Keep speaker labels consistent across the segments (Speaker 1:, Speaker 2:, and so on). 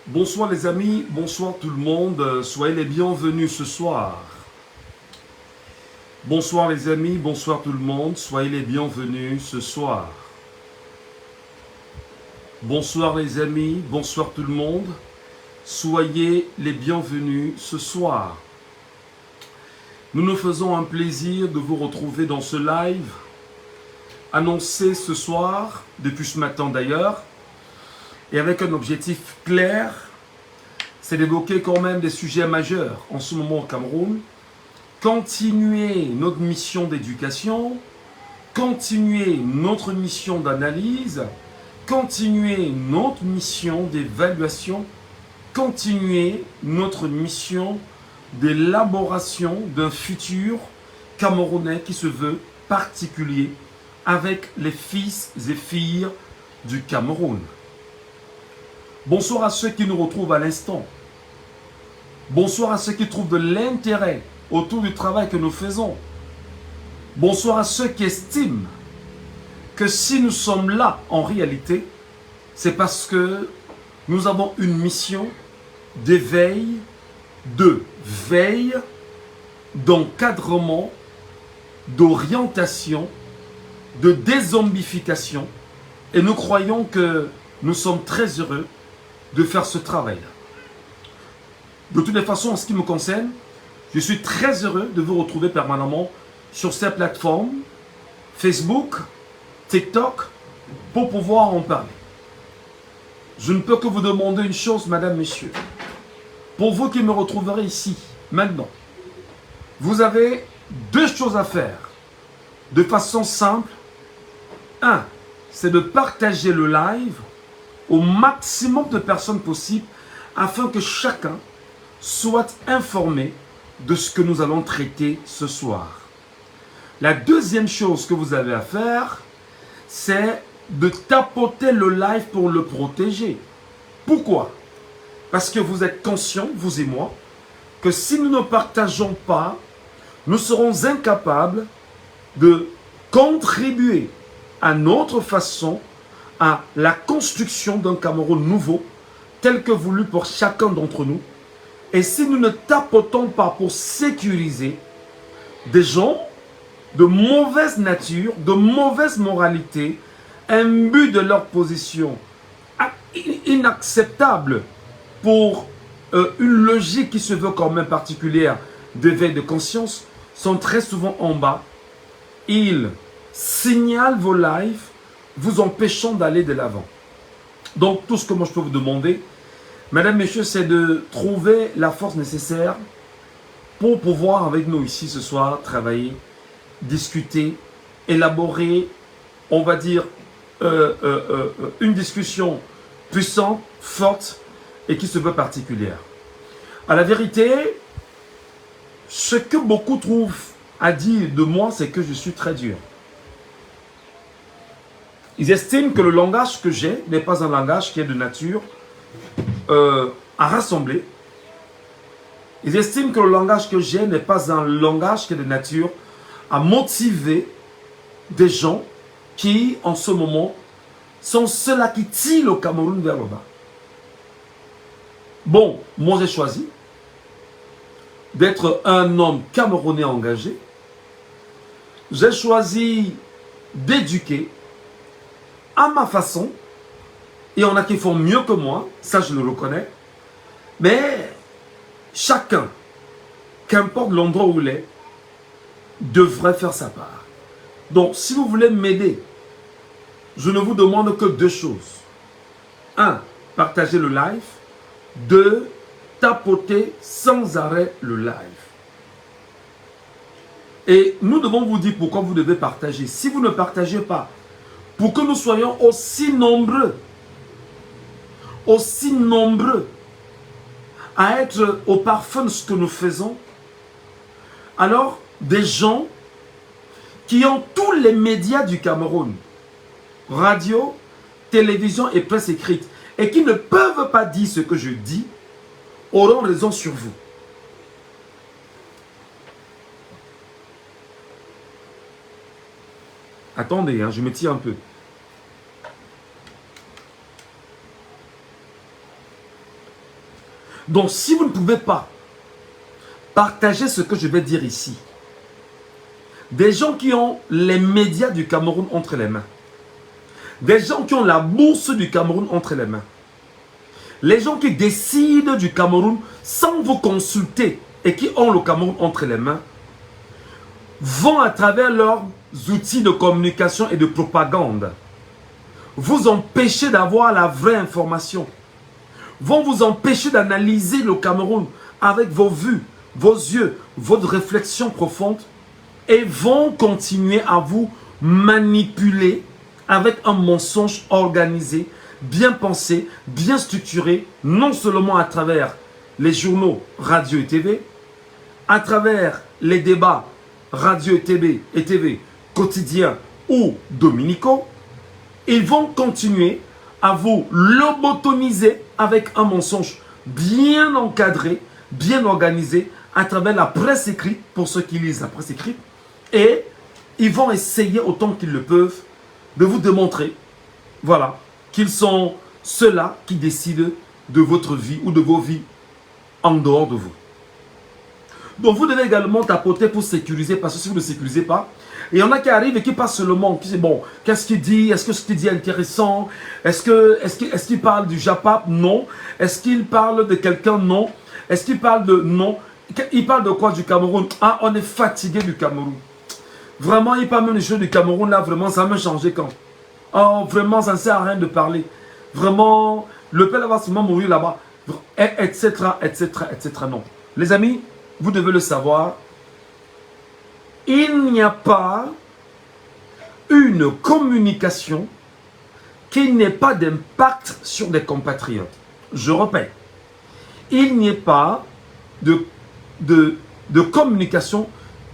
Speaker 1: Bonsoir les amis, bonsoir tout le monde, soyez les bienvenus ce soir. Bonsoir les amis, bonsoir tout le monde, soyez les bienvenus ce soir. Bonsoir les amis, bonsoir tout le monde, soyez les bienvenus ce soir. Nous nous faisons un plaisir de vous retrouver dans ce live, annoncé ce soir, depuis ce matin d'ailleurs, et avec un objectif clair, c'est d'évoquer quand même des sujets majeurs en ce moment au Cameroun, continuer notre mission d'éducation, continuer notre mission d'analyse, continuer notre mission d'évaluation, continuer notre mission d'élaboration d'un futur camerounais qui se veut particulier avec les fils et filles du Cameroun. Bonsoir à ceux qui nous retrouvent à l'instant. Bonsoir à ceux qui trouvent de l'intérêt autour du travail que nous faisons. Bonsoir à ceux qui estiment que si nous sommes là en réalité, c'est parce que nous avons une mission d'éveil, de veille, d'encadrement, d'orientation, de dézombification. Et nous croyons que nous sommes très heureux de faire ce travail-là. De toutes les façons, en ce qui me concerne, je suis très heureux de vous retrouver permanemment sur ces plateformes, Facebook, TikTok, pour pouvoir en parler. Je ne peux que vous demander une chose, madame, messieurs. Pour vous qui me retrouverez ici, maintenant, vous avez deux choses à faire de façon simple. Un, c'est de partager le live au maximum de personnes possible afin que chacun soit informé de ce que nous allons traiter ce soir. La deuxième chose que vous avez à faire, c'est de tapoter le live pour le protéger. Pourquoi? Parce que vous êtes conscients, vous et moi, que si nous ne partageons pas, nous serons incapables de contribuer à notre façon à la construction d'un Cameroun nouveau, tel que voulu pour chacun d'entre nous. Et si nous ne tapotons pas pour sécuriser des gens de mauvaise nature, de mauvaise moralité, imbus de leur position inacceptable pour une logique qui se veut quand même particulière d'éveil de conscience, sont très souvent en bas. Ils signalent vos lives, vous empêchant d'aller de l'avant. Donc tout ce que moi je peux vous demander, mesdames, messieurs, c'est de trouver la force nécessaire pour pouvoir avec nous ici ce soir travailler, discuter, élaborer, on va dire, une discussion puissante, forte et qui se veut particulière. À la vérité, ce que beaucoup trouvent à dire de moi, c'est que je suis très dur. Ils estiment que le langage que j'ai n'est pas un langage qui est de nature à rassembler. Ils estiment que le langage que j'ai n'est pas un langage qui est de nature à motiver des gens qui, en ce moment, sont ceux-là qui tirent le Cameroun vers le bas. Bon, moi j'ai choisi d'être un homme camerounais engagé. J'ai choisi d'éduquer à ma façon. Il y en a qui font mieux que moi, ça je le reconnais. Mais chacun, qu'importe l'endroit où il est, devrait faire sa part. Donc, si vous voulez m'aider, je ne vous demande que deux choses. Un, partagez le live. Deux, tapotez sans arrêt le live. Et nous devons vous dire pourquoi vous devez partager. Si vous ne partagez pas, pour que nous soyons aussi nombreux à être au parfum de ce que nous faisons, alors des gens qui ont tous les médias du Cameroun, radio, télévision et presse écrite, et qui ne peuvent pas dire ce que je dis, auront raison sur vous. Attendez, hein, je me tire un peu. Donc, si vous ne pouvez pas partager ce que je vais dire ici, des gens qui ont les médias du Cameroun entre les mains, des gens qui ont la bourse du Cameroun entre les mains, les gens qui décident du Cameroun sans vous consulter et qui ont le Cameroun entre les mains, vont à travers leurs outils de communication et de propagande vous empêcher d'avoir la vraie information, vont vous empêcher d'analyser le Cameroun avec vos vues, vos yeux, votre réflexion profonde, et vont continuer à vous manipuler avec un mensonge organisé, bien pensé, bien structuré, non seulement à travers les journaux, radio et TV, à travers les débats radio et TV quotidiens ou dominicaux. Ils vont continuer à vous lobotomiser avec un mensonge bien encadré, bien organisé, à travers la presse écrite, pour ceux qui lisent la presse écrite, et ils vont essayer autant qu'ils le peuvent de vous démontrer, voilà, qu'ils sont ceux-là qui décident de votre vie ou de vos vies en dehors de vous. Donc vous devez également tapoter pour sécuriser, parce que si vous ne sécurisez pas, il y en a qui arrivent et qui passent le monde, qui disent, bon, qu'est-ce qu'il dit? Est-ce que ce qu'il dit est intéressant? Est-ce qu'il parle du Japap? Non. Est-ce qu'il parle de quelqu'un? Non. Est-ce qu'il parle de... Non. Il parle de quoi du Cameroun? Ah, on est fatigué du Cameroun. Vraiment, il parle même des choses du Cameroun, là, vraiment, ça m'a changé quand? Oh, vraiment, ça ne sert à rien de parler. Vraiment, le père va seulement mourir là-bas, etc., etc., etc. Non. Les amis, vous devez le savoir, il n'y a pas une communication qui n'ait pas d'impact sur des compatriotes. Je répète, il n'y a pas de communication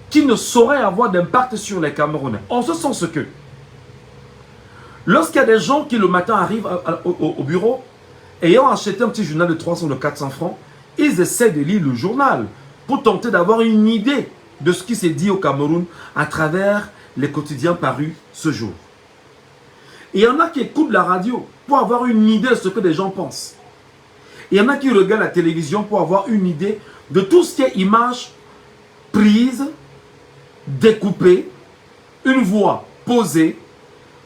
Speaker 1: qui ne saurait avoir d'impact sur les Camerounais. En ce sens que, lorsqu'il y a des gens qui le matin arrivent au bureau, ayant acheté un petit journal de 300 ou de 400 francs, ils essaient de lire le journal pour tenter d'avoir une idée de ce qui s'est dit au Cameroun à travers les quotidiens parus ce jour. Et il y en a qui écoutent la radio pour avoir une idée de ce que les gens pensent. Il y en a qui regardent la télévision pour avoir une idée de tout ce qui est image prise, découpée, une voix posée,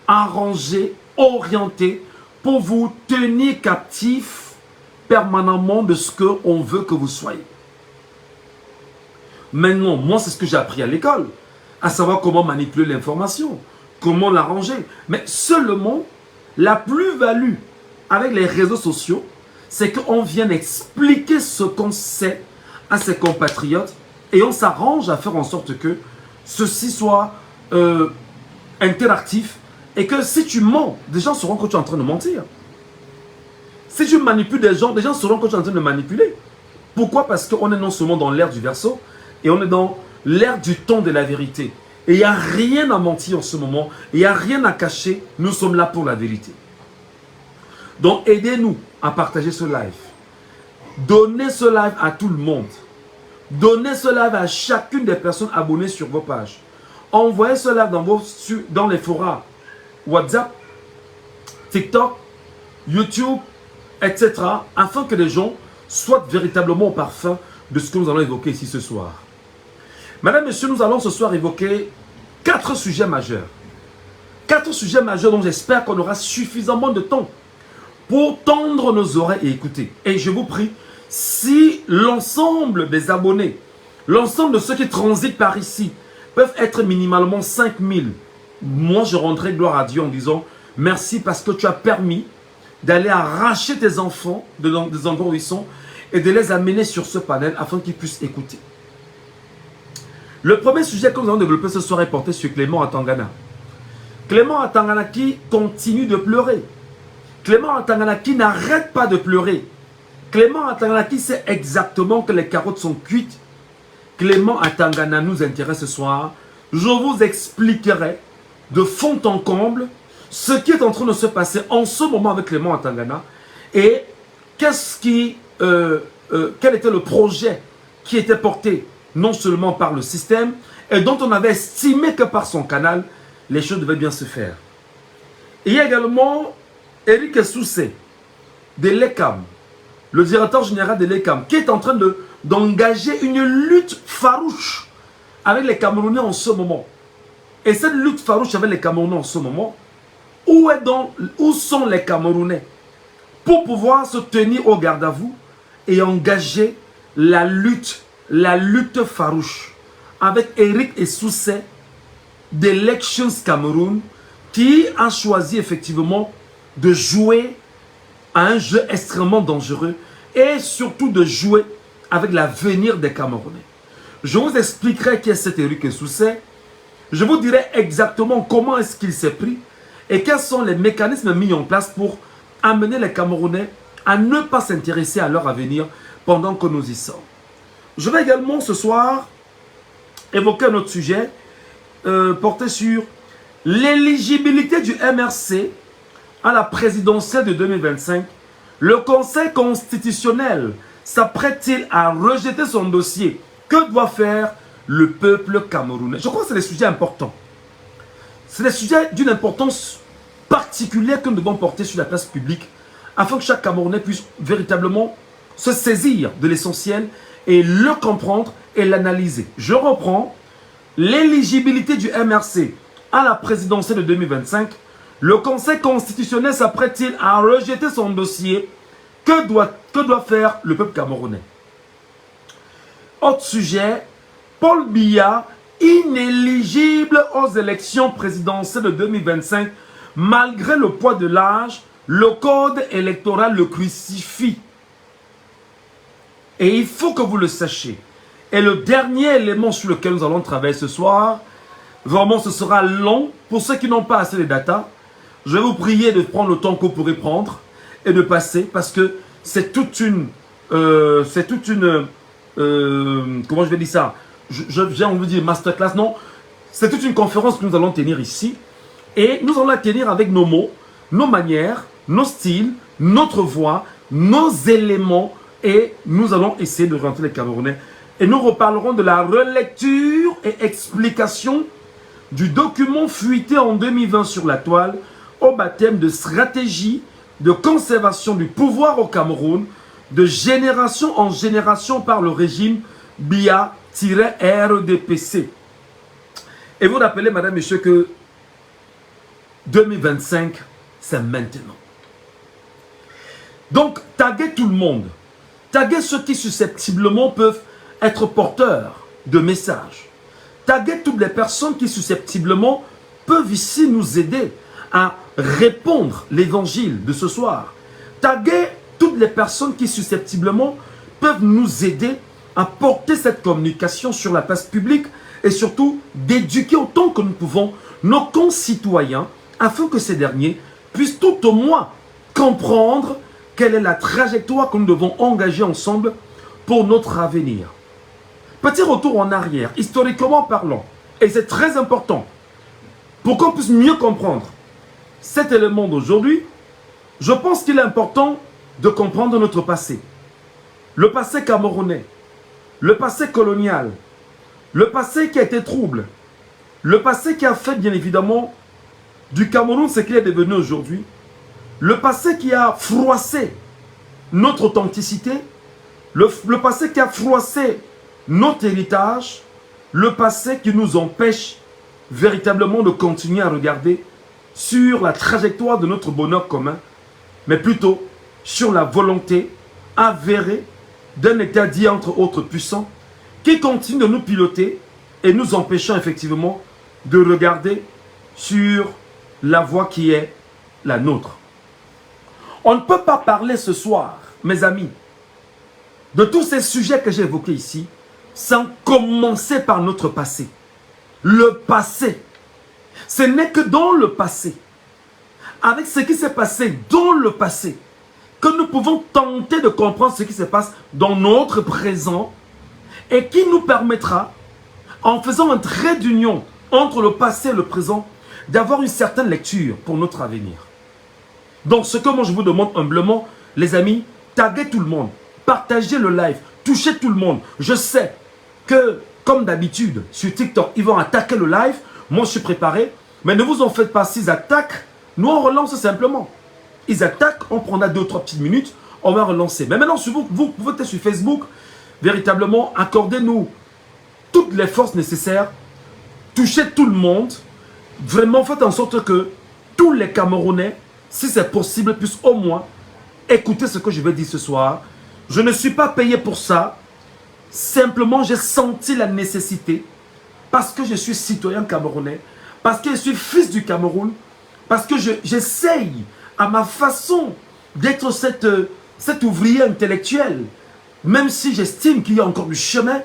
Speaker 1: arrangée, orientée, pour vous tenir captif permanemment de ce qu'on veut que vous soyez. Maintenant, moi, c'est ce que j'ai appris à l'école, à savoir comment manipuler l'information, comment l'arranger. Mais seulement, la plus-value avec les réseaux sociaux, c'est qu'on vient expliquer ce qu'on sait à ses compatriotes et on s'arrange à faire en sorte que ceci soit interactif et que si tu mens, des gens sauront que tu es en train de mentir. Si tu manipules des gens sauront que tu es en train de manipuler. Pourquoi? Parce qu'on est non seulement dans l'ère du verseau, et on est dans l'ère du temps de la vérité. Et il n'y a rien à mentir en ce moment. Il n'y a rien à cacher. Nous sommes là pour la vérité. Donc aidez-nous à partager ce live. Donnez ce live à tout le monde. Donnez ce live à chacune des personnes abonnées sur vos pages. Envoyez ce live dans les forums WhatsApp, TikTok, YouTube, etc. afin que les gens soient véritablement au parfum de ce que nous allons évoquer ici ce soir. Mesdames, Messieurs, nous allons ce soir évoquer 4 sujets majeurs. 4 sujets majeurs dont j'espère qu'on aura suffisamment de temps pour tendre nos oreilles et écouter. Et je vous prie, si l'ensemble des abonnés, l'ensemble de ceux qui transitent par ici, peuvent être minimalement 5000, moi je rendrai gloire à Dieu en disant merci parce que tu as permis d'aller arracher tes enfants des endroits où ils sont et de les amener sur ce panel afin qu'ils puissent écouter. Le premier sujet que nous allons développer ce soir est porté sur Clément Atangana. Clément Atangana qui continue de pleurer. Clément Atangana qui n'arrête pas de pleurer. Clément Atangana qui sait exactement que les carottes sont cuites Clément Atangana nous intéresse ce soir, je vous expliquerai de fond en comble ce qui est en train de se passer en ce moment avec Clément Atangana et quel était le projet qui était porté non seulement par le système et dont on avait estimé que par son canal, les choses devaient bien se faire. Il y a également Eric Soussé de l'ECAM, le directeur général de l'ECAM, qui est en train d'engager une lutte farouche avec les Camerounais en ce moment. Et cette lutte farouche avec les Camerounais en ce moment, où sont les Camerounais pour pouvoir se tenir au garde à vous et engager la lutte farouche avec Eric Soussé d'Elections Cameroun, qui a choisi effectivement de jouer à un jeu extrêmement dangereux et surtout de jouer avec l'avenir des Camerounais. Je vous expliquerai qui est cet Eric Soussé. Je vous dirai exactement comment est-ce qu'il s'est pris et quels sont les mécanismes mis en place pour amener les Camerounais à ne pas s'intéresser à leur avenir pendant que nous y sommes. Je vais également ce soir évoquer un autre sujet porté sur l'éligibilité du MRC à la présidentielle de 2025. Le Conseil constitutionnel s'apprête-t-il à rejeter son dossier? Que doit faire le peuple camerounais? Je crois que c'est des sujets importants. C'est des sujets d'une importance particulière que nous devons porter sur la place publique afin que chaque Camerounais puisse véritablement se saisir de l'essentiel et le comprendre et l'analyser. Je reprends. L'éligibilité du MRC à la présidentielle de 2025. Le Conseil constitutionnel s'apprête-t-il à rejeter son dossier? Que doit faire le peuple camerounais? Autre sujet, Paul Biya, inéligible aux élections présidentielles de 2025, malgré le poids de l'âge, le code électoral le crucifie. Et il faut que vous le sachiez. Et le dernier élément sur lequel nous allons travailler ce soir, vraiment ce sera long. Pour ceux qui n'ont pas assez de data, je vais vous prier de prendre le temps que vous pourrez prendre et de passer parce que c'est toute une... comment je vais dire ça? J'ai envie de dire masterclass, non. C'est toute une conférence que nous allons tenir ici. Et nous allons la tenir avec nos mots, nos manières, nos styles, notre voix, nos éléments. Et nous allons essayer de rentrer les Camerounais. Et nous reparlerons de la relecture et explication du document fuité en 2020 sur la toile au baptême de stratégie de conservation du pouvoir au Cameroun de génération en génération par le régime BIA-RDPC. Et vous rappelez, madame, monsieur, que 2025, c'est maintenant. Donc, taguez tout le monde. Taguez ceux qui susceptiblement peuvent être porteurs de messages. Taguez toutes les personnes qui susceptiblement peuvent ici nous aider à répondre l'évangile de ce soir. Taguez toutes les personnes qui susceptiblement peuvent nous aider à porter cette communication sur la place publique et surtout d'éduquer autant que nous pouvons nos concitoyens afin que ces derniers puissent tout au moins comprendre quelle est la trajectoire que nous devons engager ensemble pour notre avenir. Petit retour en arrière, historiquement parlant, et c'est très important, pour qu'on puisse mieux comprendre cet élément d'aujourd'hui, je pense qu'il est important de comprendre notre passé. Le passé camerounais, le passé colonial, le passé qui a été trouble, le passé qui a fait bien évidemment du Cameroun ce qu'il est devenu aujourd'hui, le passé qui a froissé notre authenticité, le passé qui a froissé notre héritage, le passé qui nous empêche véritablement de continuer à regarder sur la trajectoire de notre bonheur commun, mais plutôt sur la volonté avérée d'un État dit entre autres puissant qui continue de nous piloter et nous empêchant effectivement de regarder sur la voie qui est la nôtre. On ne peut pas parler ce soir, mes amis, de tous ces sujets que j'ai évoqués ici, sans commencer par notre passé. Le passé. Ce n'est que dans le passé, avec ce qui s'est passé dans le passé, que nous pouvons tenter de comprendre ce qui se passe dans notre présent et qui nous permettra, en faisant un trait d'union entre le passé et le présent, d'avoir une certaine lecture pour notre avenir. Donc ce que moi je vous demande humblement, les amis, taguez tout le monde, partagez le live, touchez tout le monde. Je sais que, comme d'habitude, sur TikTok, ils vont attaquer le live. Moi je suis préparé, mais ne vous en faites pas. S'ils attaquent, nous on relance simplement. Ils attaquent, on prendra 2 ou 3 petites minutes, on va relancer. Mais maintenant, vous pouvez être sur Facebook, véritablement, accordez-nous toutes les forces nécessaires, touchez tout le monde, vraiment faites en sorte que tous les Camerounais, si c'est possible, puissent au moins écouter ce que je vais dire ce soir. Je ne suis pas payé pour ça, simplement j'ai senti la nécessité, parce que je suis citoyen camerounais, parce que je suis fils du Cameroun, parce que j'essaye à ma façon d'être cet ouvrier intellectuel, même si j'estime qu'il y a encore du chemin,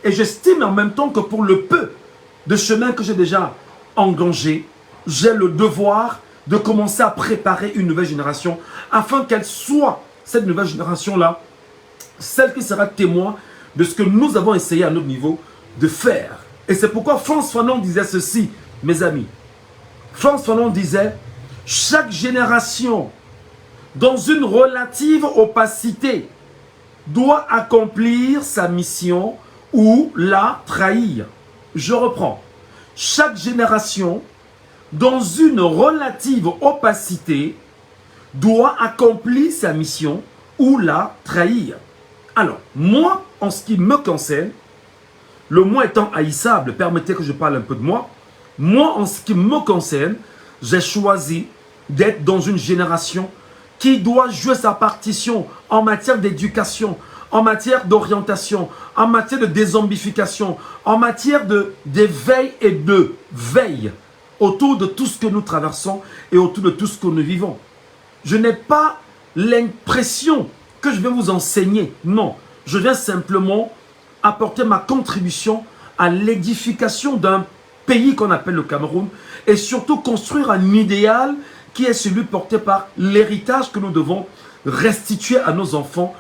Speaker 1: et j'estime en même temps que pour le peu de chemin que j'ai déjà engagé, j'ai le devoir de commencer à préparer une nouvelle génération, afin qu'elle soit, cette nouvelle génération-là, celle qui sera témoin de ce que nous avons essayé à notre niveau de faire. Et c'est pourquoi Frantz Fanon disait ceci, mes amis. Frantz Fanon disait, chaque génération, dans une relative opacité, doit accomplir sa mission ou la trahir. Je reprends. Chaque génération, dans une relative opacité, doit accomplir sa mission ou la trahir. Alors, moi, en ce qui me concerne, le moi étant haïssable, permettez que je parle un peu de moi. Moi, en ce qui me concerne, j'ai choisi d'être dans une génération qui doit jouer sa partition en matière d'éducation, en matière d'orientation, en matière de dézombification, en matière d'éveil et de veille autour de tout ce que nous traversons et autour de tout ce que nous vivons. Je n'ai pas l'impression que je vais vous enseigner. Non, je viens simplement apporter ma contribution à l'édification d'un pays qu'on appelle le Cameroun et surtout construire un idéal qui est celui porté par l'héritage que nous devons restituer à nos enfants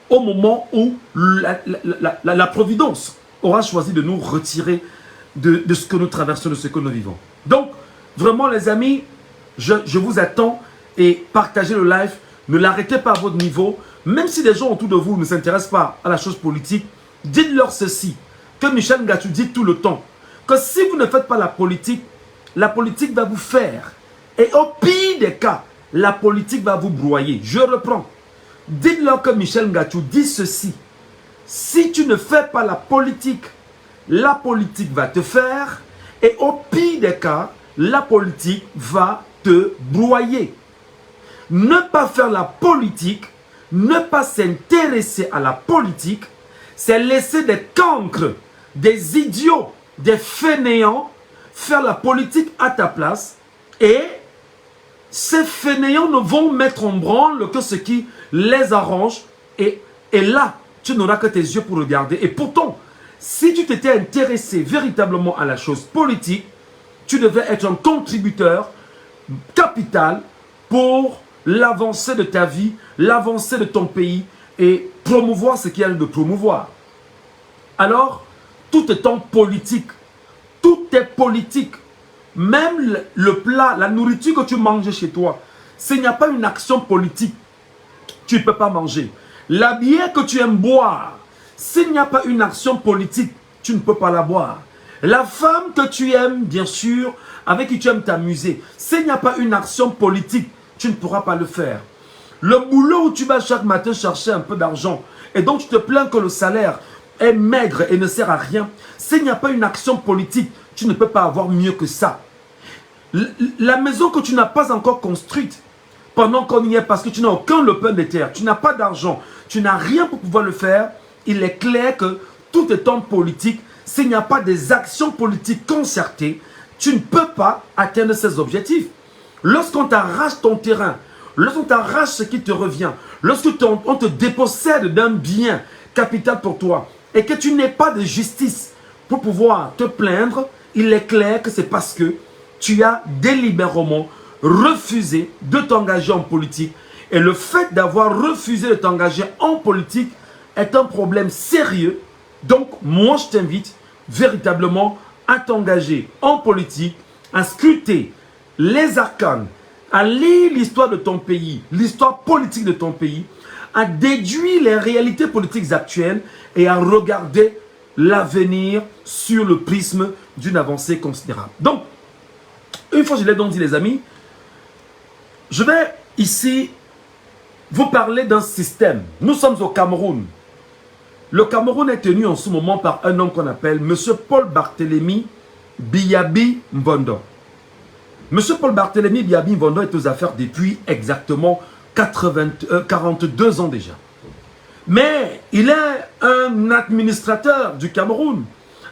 Speaker 1: au moment où la Providence aura choisi de nous retirer de ce que nous traversons, de ce que nous vivons. Donc, vraiment les amis, je vous attends et partagez le live. Ne l'arrêtez pas à votre niveau. Même si les gens autour de vous ne s'intéressent pas à la chose politique, dites-leur ceci, que Michel Ngatou dit tout le temps, que si vous ne faites pas la politique va vous faire. Et au pire des cas, la politique va vous broyer. Je reprends. Dites-leur que Michel Ngatou dit ceci. Si tu ne fais pas la politique va te faire. Et au pire des cas, la politique va te broyer. Ne pas faire la politique, ne pas s'intéresser à la politique, c'est laisser des cancres, des idiots, des fainéants faire la politique à ta place. Et ces fainéants ne vont mettre en branle que ce qui les arrange. Et là, tu n'auras que tes yeux pour regarder. Et pourtant, si tu t'étais intéressé véritablement à la chose politique, tu devais être un contributeur capital pour l'avancée de ta vie, l'avancée de ton pays et promouvoir ce qu'il y a de promouvoir. Alors, tout est en politique. Tout est politique. Même le plat, la nourriture que tu manges chez toi, s'il n'y a pas une action politique, tu ne peux pas manger. La bière que tu aimes boire, s'il n'y a pas une action politique, tu ne peux pas la boire. La femme que tu aimes, bien sûr, avec qui tu aimes t'amuser, s'il n'y a pas une action politique, tu ne pourras pas le faire. Le boulot où tu vas chaque matin chercher un peu d'argent et donc tu te plains que le salaire est maigre et ne sert à rien, s'il n'y a pas une action politique, tu ne peux pas avoir mieux que ça. La maison que tu n'as pas encore construite, pendant qu'on y est, parce que tu n'as aucun lopin de terre, tu n'as pas d'argent, tu n'as rien pour pouvoir le faire, il est clair que tout est en politique. S'il n'y a pas des actions politiques concertées, tu ne peux pas atteindre ces objectifs. Lorsqu'on t'arrache ton terrain, lorsqu'on t'arrache ce qui te revient, lorsqu'on te dépossède d'un bien capital pour toi et que tu n'aies pas de justice pour pouvoir te plaindre, il est clair que c'est parce que tu as délibérément refusé de t'engager en politique. Et le fait d'avoir refusé de t'engager en politique est un problème sérieux Donc, moi, je t'invite véritablement à t'engager en politique, à scruter les arcanes, à lire l'histoire de ton pays, l'histoire politique de ton pays, à déduire les réalités politiques actuelles et à regarder l'avenir sur le prisme d'une avancée considérable. Donc, une fois que je l'ai donc dit, les amis, je vais ici vous parler d'un système. Nous sommes au Cameroun. Le Cameroun est tenu en ce moment par un homme qu'on appelle M. Paul Barthélémy Biyabi Mbondo. M. Paul Barthélémy Biyabi Mbondo est aux affaires depuis exactement 42 ans déjà. Mais il est un administrateur du Cameroun,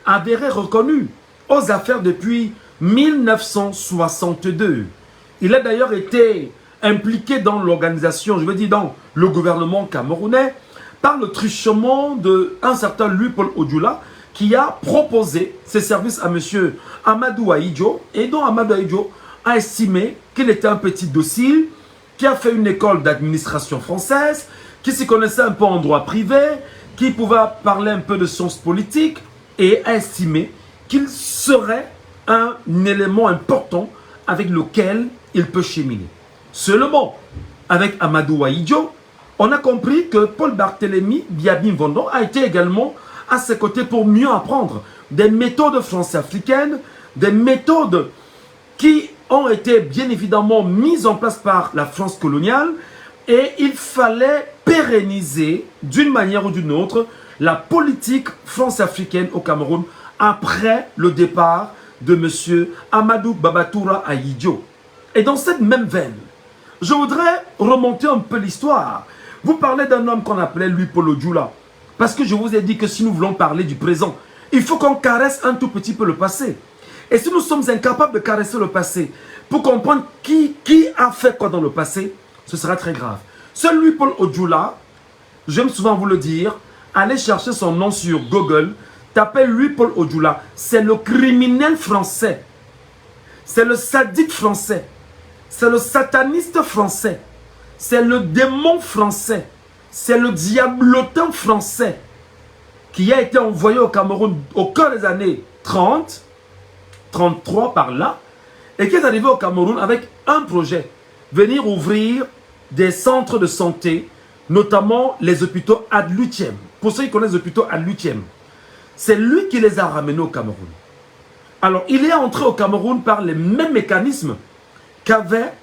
Speaker 1: avéré, reconnu, aux affaires depuis 1962. Il a d'ailleurs été impliqué dans l'organisation, je veux dire dans le gouvernement camerounais, par le truchement d'un certain Louis-Paul Odjoula, qui a proposé ses services à M. Amadou Ahidjo, et dont Amadou Ahidjo a estimé qu'il était un petit docile, qui a fait une école d'administration française, qui s'y connaissait un peu en droit privé, qui pouvait parler un peu de sciences politiques, et a estimé qu'il serait un élément important avec lequel il peut cheminer. Seulement, avec Amadou Ahidjo, on a compris que Paul Barthélémy Biyabi Mbondo a été également à ses côtés pour mieux apprendre des méthodes français-africaines, des méthodes qui ont été bien évidemment mises en place par la France coloniale, et il fallait pérenniser d'une manière ou d'une autre la politique france-africaine au Cameroun après le départ de M. Amadou Babatoura Ahidjo. Et dans cette même veine, je voudrais remonter un peu l'histoire. Vous parlez d'un homme qu'on appelait Louis-Paul Odjoula. Parce que je vous ai dit que si nous voulons parler du présent, il faut qu'on caresse un tout petit peu le passé. Et si nous sommes incapables de caresser le passé pour comprendre qui a fait quoi dans le passé, ce sera très grave. Ce Louis-Paul Odjoula, j'aime souvent vous le dire, allez chercher son nom sur Google, tapez Louis-Paul Odjoula. C'est le criminel français. C'est le sadique français. C'est le sataniste français. C'est le démon français. C'est le diablotin français qui a été envoyé au Cameroun au cœur des années 30, 33 par là, et qui est arrivé au Cameroun avec un projet, venir ouvrir des centres de santé, notamment les hôpitaux Ad Luciem. Pour ceux qui connaissent les hôpitaux Ad Luciem, c'est lui qui les a ramenés au Cameroun. Alors, il est entré au Cameroun par les mêmes mécanismes qu'avaient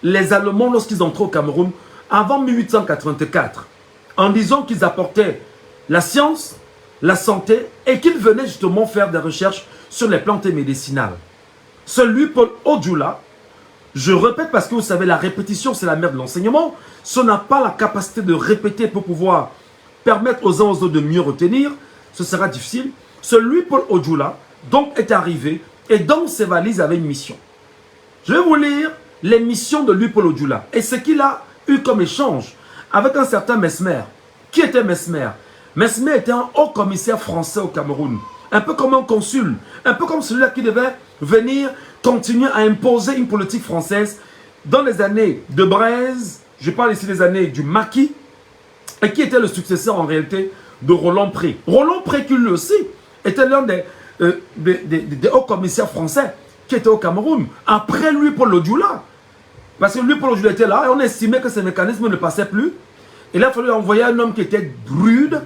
Speaker 1: les Allemands lorsqu'ils entraient au Cameroun avant 1884, en disant qu'ils apportaient la science, la santé, et qu'ils venaient justement faire des recherches sur les plantes médicinales. Ce Louis-Paul Odjoula, je répète parce que vous savez, la répétition c'est la mère de l'enseignement. Si on n'a pas la capacité de répéter pour pouvoir permettre aux uns aux autres de mieux retenir, ce sera difficile. Ce Louis-Paul Odjoula donc est arrivé et dans ses valises avait une mission. Je vais vous lire les missions de Louis-Paul Odjoula et ce qu'il a eu comme échange avec un certain Mesmer. Qui était Mesmer? Mesmer était un haut commissaire français au Cameroun, un peu comme un consul, un peu comme celui-là qui devait venir continuer à imposer une politique française dans les années de Braise, je parle ici des années du Maquis, et qui était le successeur en réalité de Roland Pré. Roland Pré, qui lui aussi était l'un des hauts commissaires français qui était au Cameroun, après Louis-Paul Odjoula. Parce que Louis-Paul Odjoula était là et on estimait que ces mécanismes ne passaient plus. Il a fallu envoyer un homme qui était rude,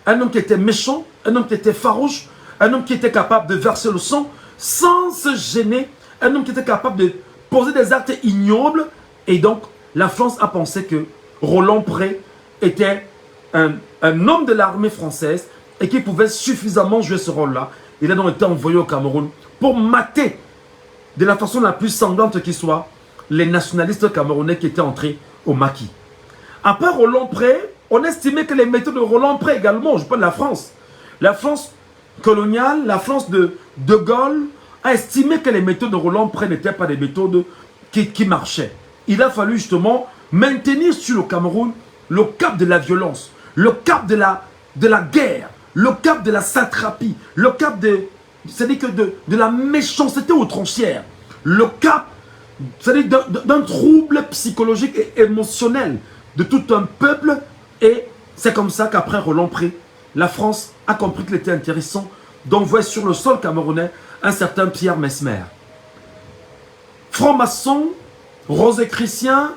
Speaker 1: un homme qui était méchant, un homme qui était farouche, un homme qui était capable de verser le sang sans se gêner, un homme qui était capable de poser des actes ignobles. Et donc, la France a pensé que Roland Pré était un homme de l'armée française et qui pouvait suffisamment jouer ce rôle-là. Il a donc été envoyé au Cameroun pour mater de la façon la plus sanglante qui soit les nationalistes camerounais qui étaient entrés au Maquis. Après Roland Pré, on estimait que les méthodes de Roland Pré également, je parle de la France coloniale, la France de Gaulle, a estimé que les méthodes de Roland Pré n'étaient pas des méthodes qui marchaient. Il a fallu justement maintenir sur le Cameroun le cap de la violence, le cap de la guerre, le cap de la satrapie, le cap de la méchanceté outrancière, le cap d'un trouble psychologique et émotionnel de tout un peuple. Et c'est comme ça qu'après Roland Pré, la France a compris qu'il était intéressant d'envoyer sur le sol camerounais un certain Pierre Mesmer. Franc-maçon, rosicrucien,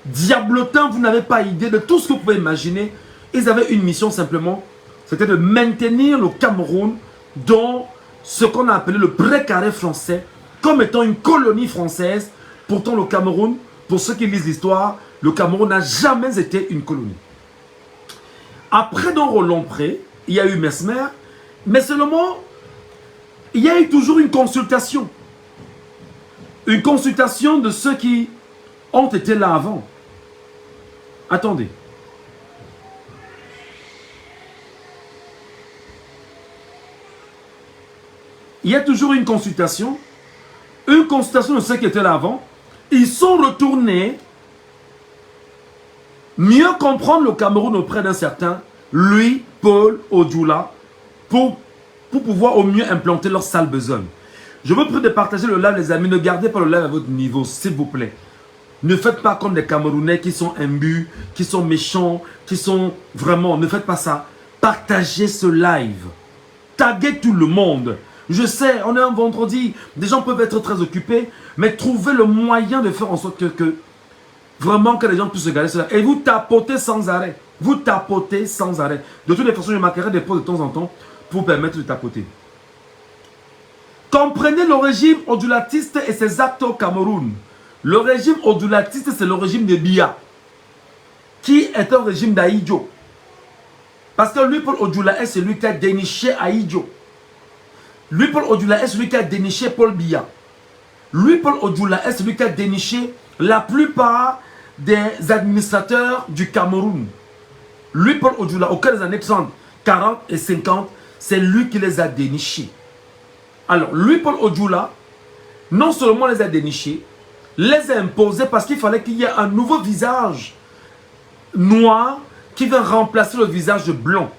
Speaker 1: diablotin, vous n'avez pas idée de tout ce que vous pouvez imaginer. Ils avaient une mission simplement, c'était de maintenir le Cameroun dans ce qu'on a appelé le précaré français, comme étant une colonie française. Pourtant, le Cameroun, pour ceux qui lisent l'histoire, le Cameroun n'a jamais été une colonie. Après, dans Rollompré, il y a eu Mesmer, mais seulement, il y a eu toujours une consultation. Une consultation de ceux qui ont été là avant. Attendez. Il y a toujours une consultation de ceux qui étaient là avant. Ils sont retournés mieux comprendre le Cameroun auprès d'un certain Louis-Paul Odjoula pour pouvoir au mieux implanter leur sale besogne. Je vous prie de partager le live, les amis. Ne gardez pas le live à votre niveau, s'il vous plaît. Ne faites pas comme des Camerounais qui sont imbus, qui sont méchants, qui sont vraiment... Ne faites pas ça. Partagez ce live. Taguez tout le monde. Je sais, on est un vendredi, des gens peuvent être très occupés, mais trouvez le moyen de faire en sorte que vraiment que les gens puissent regarder cela. Et vous tapotez sans arrêt. Vous tapotez sans arrêt. De toutes les façons, je marquerai des pauses de temps en temps pour vous permettre de tapoter. Comprenez le régime odulatiste et ses actes au Cameroun. Le régime odulatiste, c'est le régime de Biya, qui est un régime d'Aïdjo. Parce que lui, Paul Odjoula, est celui qui a déniché Aïdjo. Lui, Paul Odjoula, est celui qui a déniché Paul Biya. Lui, Paul Odjoula, est celui qui a déniché la plupart des administrateurs du Cameroun. Lui, Paul Odjoula, au cours des années 30, 40 et 50, c'est lui qui les a dénichés. Alors, lui, Paul Odjoula, non seulement les a dénichés, les a imposés parce qu'il fallait qu'il y ait un nouveau visage noir qui va remplacer le visage blanc.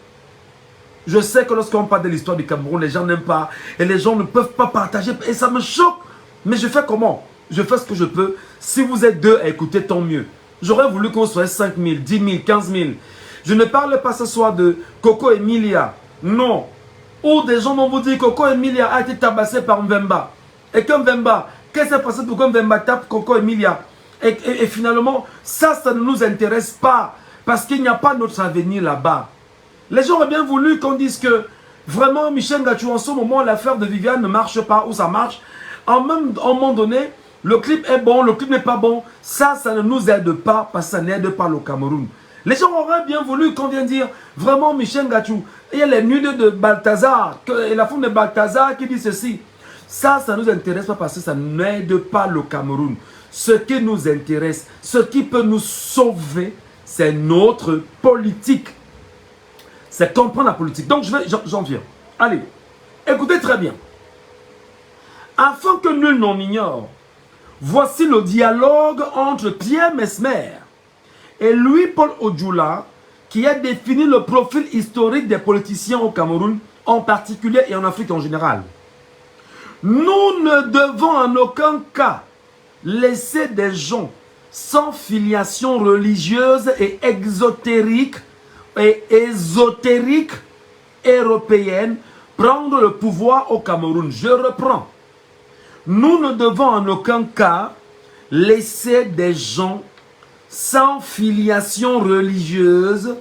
Speaker 1: Je sais que lorsqu'on parle de l'histoire du Cameroun, les gens n'aiment pas et les gens ne peuvent pas partager et ça me choque. Mais je fais comment? Je fais ce que je peux. Si vous êtes deux à écouter, tant mieux. J'aurais voulu que vous soyez 5 000, 10 000, 15 000. Je ne parle pas ce soir de Coco Emilia. Non. Ou des gens vont vous dire que Coco Emilia a été tabassé par Mvemba. Et que Mvemba, qu'est-ce qui s'est passé pour que Mvemba tape Coco Emilia? Et finalement, ça ne nous intéresse pas. Parce qu'il n'y a pas notre avenir là-bas. Les gens auraient bien voulu qu'on dise que vraiment Michel Gachou, en ce moment, l'affaire de Viviane ne marche pas ou ça marche. À un moment donné, le clip est bon, le clip n'est pas bon. Ça ne nous aide pas parce que ça n'aide pas le Cameroun. Les gens auraient bien voulu qu'on vienne dire vraiment Michel Gachou. Il y a les nudes de Balthazar et la femme de Balthazar qui dit ceci. Ça ne nous intéresse pas parce que ça n'aide pas le Cameroun. Ce qui nous intéresse, ce qui peut nous sauver, c'est notre politique. C'est comprendre la politique. Donc, j'en viens. Allez, écoutez très bien. Afin que nul n'en ignore, voici le dialogue entre Pierre Mesmer et Louis-Paul Odjoula qui a défini le profil historique des politiciens au Cameroun, en particulier et en Afrique en général. Nous ne devons en aucun cas laisser des gens sans filiation religieuse et ésotérique européenne prendre le pouvoir au Cameroun. Je reprends. Nous ne devons en aucun cas laisser des gens sans filiation religieuse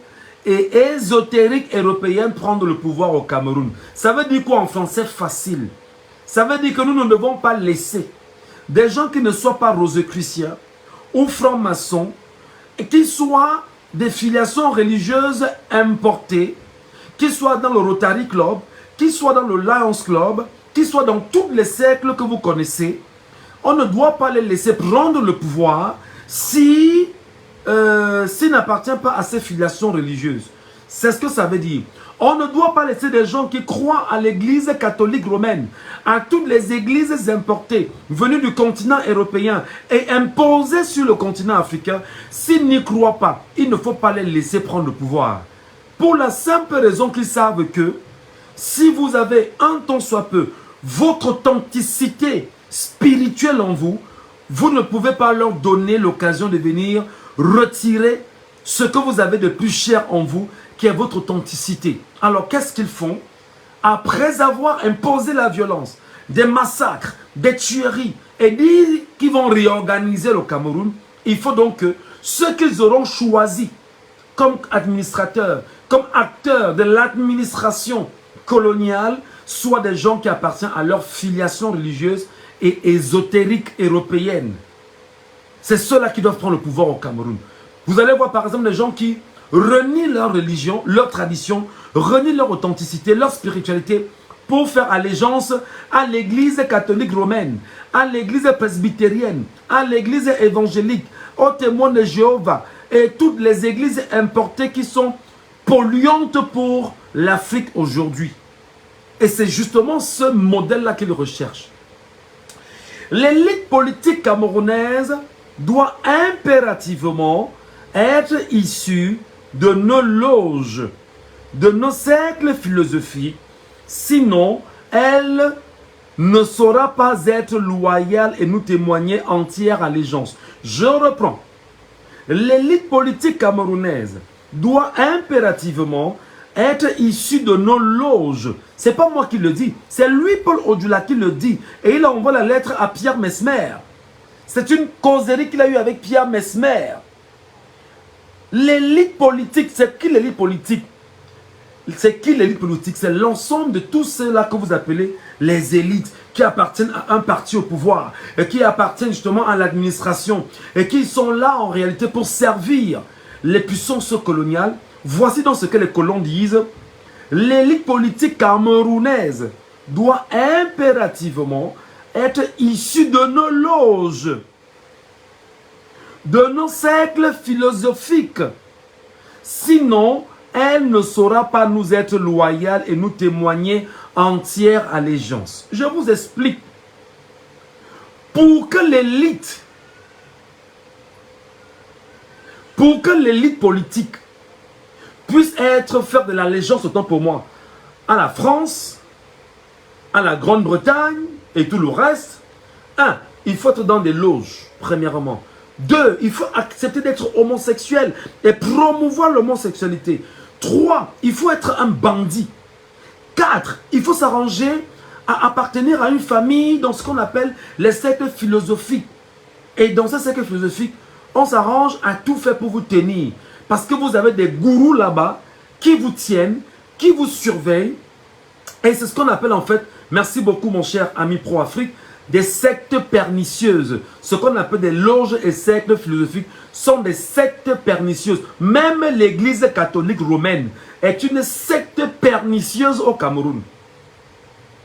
Speaker 1: et ésotérique européenne prendre le pouvoir au Cameroun. Ça veut dire quoi en français facile? Ça veut dire que nous ne devons pas laisser des gens qui ne soient pas rosicruciens ou francs-maçons et qui soient des filiations religieuses importées, qui soient dans le Rotary Club, qui soient dans le Lions Club, qui soient dans tous les cercles que vous connaissez. On ne doit pas les laisser prendre le pouvoir s'ils n'appartiennent pas à ces filiations religieuses. C'est ce que ça veut dire. On ne doit pas laisser des gens qui croient à l'église catholique romaine, à toutes les églises importées, venues du continent européen et imposées sur le continent africain. S'ils n'y croient pas, il ne faut pas les laisser prendre le pouvoir. Pour la simple raison qu'ils savent que si vous avez un tant soit peu votre authenticité spirituelle en vous, vous ne pouvez pas leur donner l'occasion de venir retirer ce que vous avez de plus cher en vous, qui est votre authenticité. Alors qu'est-ce qu'ils font? Après avoir imposé la violence, des massacres, des tueries, et disent qu'ils vont réorganiser le Cameroun, il faut donc que ceux qu'ils auront choisis comme administrateurs, comme acteurs de l'administration coloniale, soient des gens qui appartiennent à leur filiation religieuse et ésotérique européenne. C'est ceux-là qui doivent prendre le pouvoir au Cameroun. Vous allez voir par exemple des gens qui renient leur religion, leur tradition, renient leur authenticité, leur spiritualité pour faire allégeance à l'église catholique romaine, à l'église presbytérienne, à l'église évangélique, aux témoins de Jéhovah et toutes les églises importées qui sont polluantes pour l'Afrique aujourd'hui. Et c'est justement ce modèle-là qu'ils recherchent. L'élite politique camerounaise doit impérativement être issue de nos loges, de nos cercles philosophiques, sinon elle ne saura pas être loyale et nous témoigner entière allégeance. Je reprends. L'élite politique camerounaise doit impérativement être issue de nos loges. Ce n'est pas moi qui le dis, c'est lui, Paul Odula, qui le dit. Et il envoie la lettre à Pierre Mesmer. C'est une causerie qu'il a eue avec Pierre Mesmer. L'élite politique, c'est qui l'élite politique? C'est qui l'élite politique? C'est l'ensemble de tous ceux-là que vous appelez les élites, qui appartiennent à un parti au pouvoir, et qui appartiennent justement à l'administration, et qui sont là en réalité pour servir les puissances coloniales. Voici donc ce que les colons disent. L'élite politique camerounaise doit impérativement être issue de nos loges, de nos cercles philosophiques. Sinon, elle ne saura pas nous être loyale et nous témoigner entière allégeance. Je vous explique. Pour que l'élite politique puisse faire de l'allégeance, autant pour moi, à la France, à la Grande-Bretagne et tout le reste, il faut être dans des loges, premièrement. 2, il faut accepter d'être homosexuel et promouvoir l'homosexualité. 3, il faut être un bandit. 4, il faut s'arranger à appartenir à une famille dans ce qu'on appelle les cercles philosophiques. Et dans ces cercles philosophiques, on s'arrange à tout faire pour vous tenir. Parce que vous avez des gourous là-bas qui vous tiennent, qui vous surveillent. Et c'est ce qu'on appelle en fait, merci beaucoup mon cher ami pro-Afrique, des sectes pernicieuses. Ce qu'on appelle des loges et cercles philosophiques sont des sectes pernicieuses. Même l'église catholique romaine est une secte pernicieuse au Cameroun.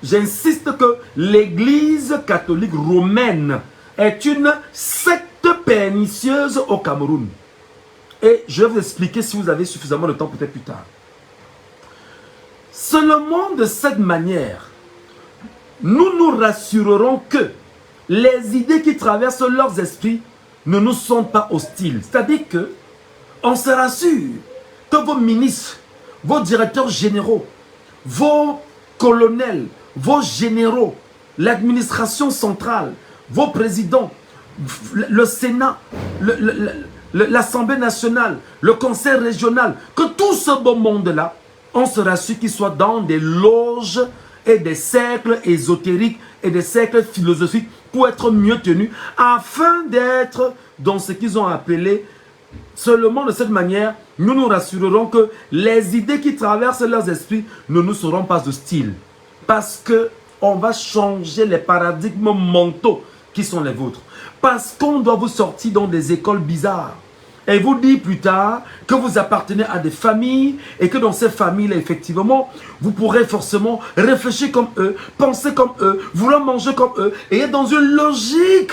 Speaker 1: J'insiste que l'église catholique romaine est une secte pernicieuse au Cameroun. Et je vais vous expliquer si vous avez suffisamment de temps peut-être plus tard. Seulement de cette manière, nous nous rassurerons que les idées qui traversent leurs esprits ne nous sont pas hostiles. C'est-à-dire que on se rassure que vos ministres, vos directeurs généraux, vos colonels, vos généraux, l'administration centrale, vos présidents, le Sénat, l'Assemblée nationale, le Conseil régional, que tout ce beau monde-là, on se rassure qu'ils soient dans des loges et des cercles ésotériques et des cercles philosophiques pour être mieux tenus, afin d'être dans ce qu'ils ont appelé, seulement de cette manière, nous nous rassurerons que les idées qui traversent leurs esprits ne nous seront pas hostiles. Parce qu'on va changer les paradigmes mentaux qui sont les vôtres. Parce qu'on doit vous sortir dans des écoles bizarres. Et vous dire plus tard que vous appartenez à des familles et que dans ces familles-là, effectivement, vous pourrez forcément réfléchir comme eux, penser comme eux, vouloir manger comme eux et être dans une logique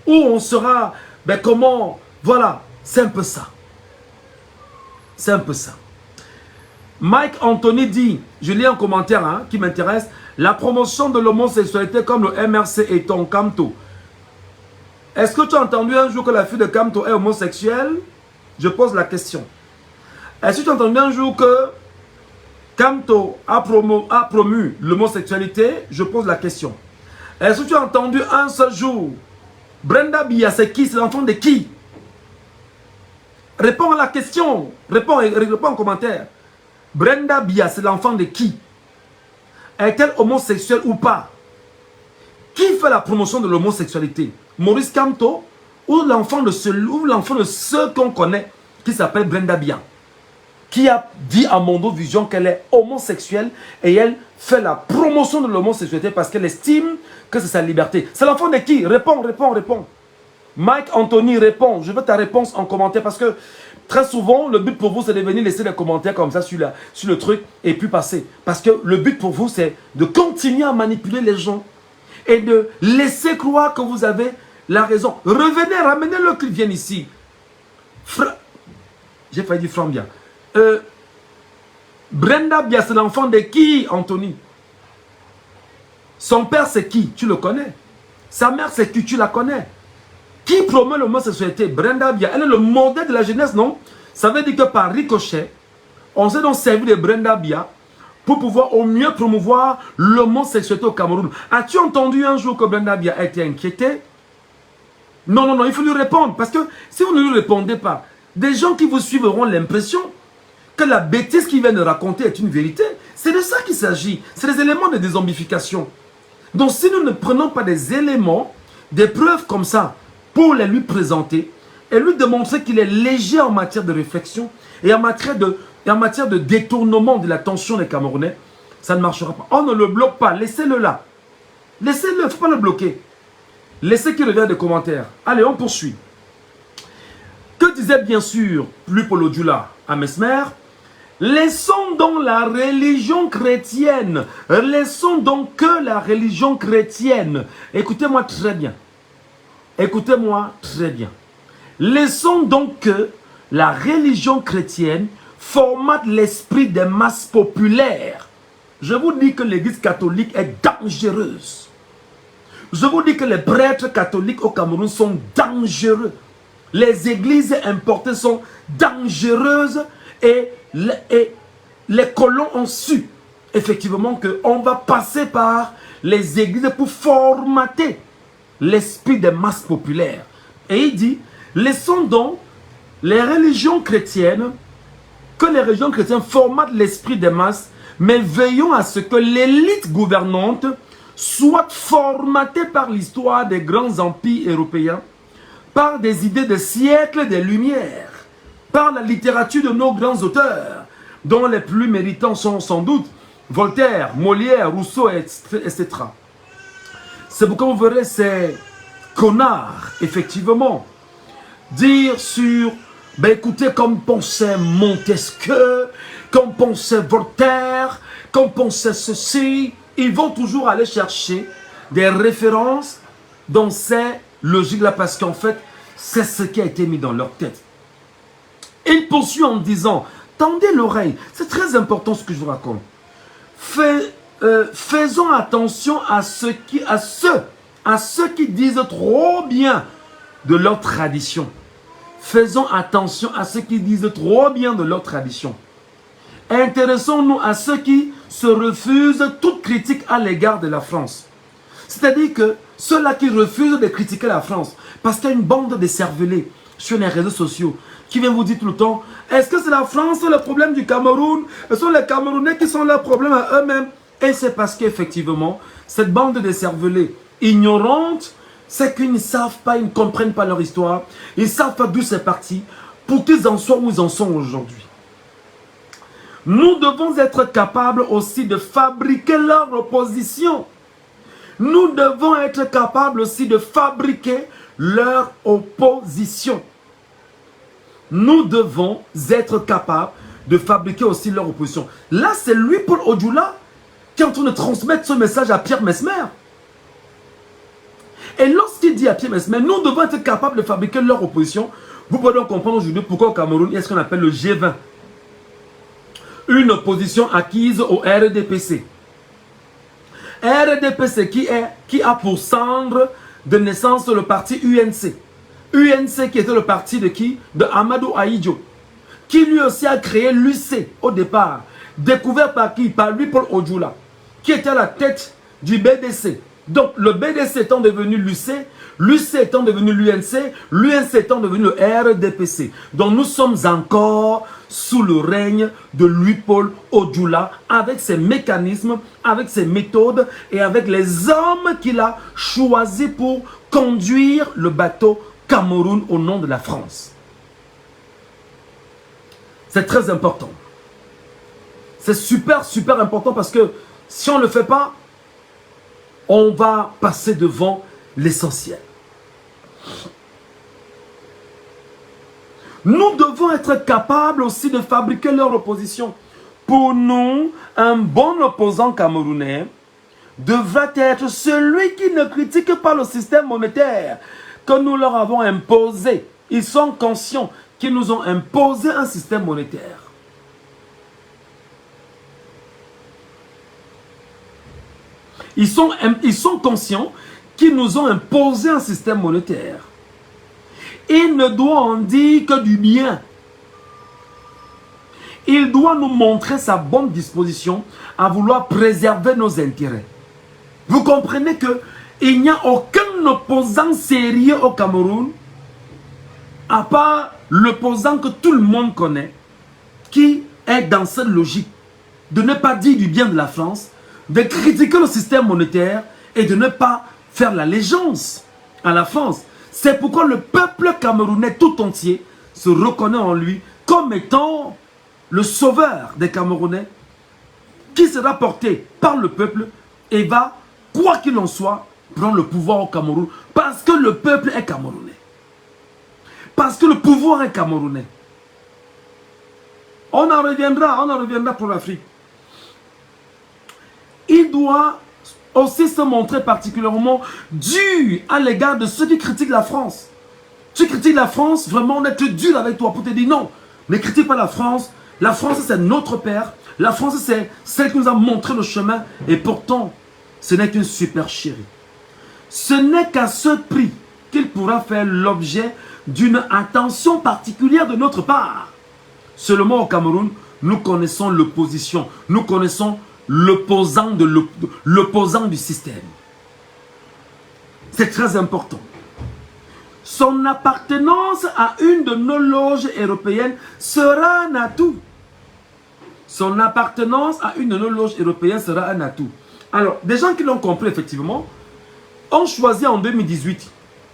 Speaker 1: où on sera, comment, voilà, c'est un peu ça. C'est un peu ça. Mike Anthony dit, je lis un commentaire qui m'intéresse, la promotion de l'homosexualité comme le MRC et ton Camto. Est-ce que tu as entendu un jour que la fille de Camto est homosexuelle? Je pose la question. Est-ce que tu as entendu un jour que Camto a promu l'homosexualité? Je pose la question. Est-ce que tu as entendu un seul jour Brenda Biya, c'est qui? C'est l'enfant de qui? Réponds à la question. Réponds en commentaire. Brenda Bia, c'est l'enfant de qui? Est-elle homosexuelle ou pas? Qui fait la promotion de l'homosexualité? Maurice Kamto ou l'enfant de ceux qu'on connaît qui s'appelle Brenda Bia, qui a dit à Mondo Vision qu'elle est homosexuelle et elle fait la promotion de l'homosexualité parce qu'elle estime que c'est sa liberté. C'est l'enfant de qui? Réponds, réponds, réponds. Mike Anthony, réponds. Je veux ta réponse en commentaire parce que très souvent, le but pour vous, c'est de venir laisser des commentaires comme ça sur le truc et puis passer. Parce que le but pour vous, c'est de continuer à manipuler les gens et de laisser croire que vous avez la raison. Revenez, ramenez-le qu'il vienne ici. J'ai failli dire Frambia. Brenda Bia, c'est l'enfant de qui, Anthony? Son père, c'est qui? Tu le connais. Sa mère, c'est qui? Tu la connais. Qui promeut l'homosexualité? Brenda Bia. Elle est le modèle de la jeunesse, non? Ça veut dire que par ricochet, on s'est donc servi de Brenda Bia pour pouvoir au mieux promouvoir l'homosexualité au Cameroun. As-tu entendu un jour que Brenda Bia a été inquiétée? Non, non, non, il faut lui répondre. Parce que si vous ne lui répondez pas, des gens qui vous suivent auront l'impression que la bêtise qu'il vient de raconter est une vérité. C'est de ça qu'il s'agit. C'est des éléments de dézombification. Donc si nous ne prenons pas des éléments, des preuves comme ça, pour les lui présenter et lui démontrer qu'il est léger en matière de réflexion et en matière de détournement de l'attention des Camerounais, ça ne marchera pas. On ne le bloque pas, laissez-le là. Laissez-le, il ne faut pas le bloquer. Laissez qu'il revienne des commentaires. Allez, on poursuit. Que disait bien sûr Lupo Djoula à Mesmer? Laissons donc la religion chrétienne. Laissons donc que la religion chrétienne. Écoutez-moi très bien. Écoutez-moi très bien. Laissons donc que la religion chrétienne formate l'esprit des masses populaires. Je vous dis que l'église catholique est dangereuse. Je vous dis que les prêtres catholiques au Cameroun sont dangereux. Les églises importées sont dangereuses et les colons ont su effectivement qu'on va passer par les églises pour formater l'esprit des masses populaires. Et il dit, laissons donc les religions chrétiennes, que les religions chrétiennes formatent l'esprit des masses, mais veillons à ce que l'élite gouvernante soit formatée par l'histoire des grands empires européens, par des idées de siècles des Lumières, par la littérature de nos grands auteurs, dont les plus méritants sont sans doute Voltaire, Molière, Rousseau, etc. C'est pourquoi vous verrez ces connards, effectivement, dire sur, ben écoutez, comme pensait Montesquieu, comme pensait Voltaire, comme pensait ceci, ils vont toujours aller chercher des références dans ces logiques-là, parce qu'en fait, c'est ce qui a été mis dans leur tête. Il poursuit en disant, tendez l'oreille, c'est très important ce que je vous raconte. Faisons attention à ceux qui disent trop bien de leur tradition. Faisons attention à ceux qui disent trop bien de leur tradition. Intéressons-nous à ceux qui se refusent toute critique à l'égard de la France. C'est-à-dire que ceux-là qui refusent de critiquer la France, parce qu'il y a une bande de cervelés sur les réseaux sociaux qui vient vous dire tout le temps, est-ce que c'est la France le problème du Cameroun? Ce sont les Camerounais qui sont le problème à eux-mêmes. Et c'est parce qu'effectivement, cette bande de cervelés ignorantes, c'est qu'ils ne savent pas, ils ne comprennent pas leur histoire, ils ne savent pas d'où c'est parti, pour qu'ils en soient où ils en sont aujourd'hui. Nous devons être capables aussi de fabriquer leur opposition. Nous devons être capables aussi de fabriquer leur opposition. Nous devons être capables de fabriquer aussi leur opposition. Là, c'est lui, Paul Odjoula, qui est en train de transmettre ce message à Pierre Mesmer. Et lorsqu'il dit à Pierre Mesmer, nous devons être capables de fabriquer leur opposition, vous pouvez donc comprendre aujourd'hui pourquoi au Cameroun, il y a ce qu'on appelle le G20. Une opposition acquise au RDPC. RDPC qui a pour cendre de naissance le parti UNC. UNC qui était le parti de qui? De Amadou Ahidjo. Qui lui aussi a créé l'UC au départ. Découvert par qui? Par lui, Paul Odjoula. Qui était à la tête du BDC. Donc, le BDC étant devenu l'UC, l'UC étant devenu l'UNC, l'UNC étant devenu le RDPC. Donc, nous sommes encore sous le règne de Louis-Paul Odjoula, avec ses mécanismes, avec ses méthodes et avec les hommes qu'il a choisis pour conduire le bateau Cameroun au nom de la France. C'est très important. C'est super, super important parce que si on ne le fait pas, on va passer devant l'essentiel. Nous devons être capables aussi de fabriquer leur opposition. Pour nous, un bon opposant camerounais devrait être celui qui ne critique pas le système monétaire que nous leur avons imposé. Ils sont conscients qu'ils nous ont imposé un système monétaire. Ils sont conscients qu'ils nous ont imposé un système monétaire. Il ne doit en dire que du bien. Il doit nous montrer sa bonne disposition à vouloir préserver nos intérêts. Vous comprenez qu'il n'y a aucun opposant sérieux au Cameroun, à part l'opposant que tout le monde connaît, qui est dans cette logique de ne pas dire du bien de la France, de critiquer le système monétaire et de ne pas faire l'allégeance à la France. C'est pourquoi le peuple camerounais tout entier se reconnaît en lui comme étant le sauveur des Camerounais qui sera porté par le peuple et va, quoi qu'il en soit, prendre le pouvoir au Cameroun parce que le peuple est camerounais. Parce que le pouvoir est camerounais. On en reviendra pour l'Afrique. Il doit aussi se montrer particulièrement dur à l'égard de ceux qui critiquent la France. Tu critiques la France, vraiment on est dur avec toi pour te dire non. Ne critique pas la France. La France c'est notre père. La France c'est celle qui nous a montré le chemin. Et pourtant, ce n'est qu'une super chérie. Ce n'est qu'à ce prix qu'il pourra faire l'objet d'une attention particulière de notre part. Seulement au Cameroun, nous connaissons l'opposition. Nous connaissons l'opposant du système. C'est très important. Son appartenance à une de nos loges européennes sera un atout. Son appartenance à une de nos loges européennes sera un atout. Alors, des gens qui l'ont compris effectivement, ont choisi en 2018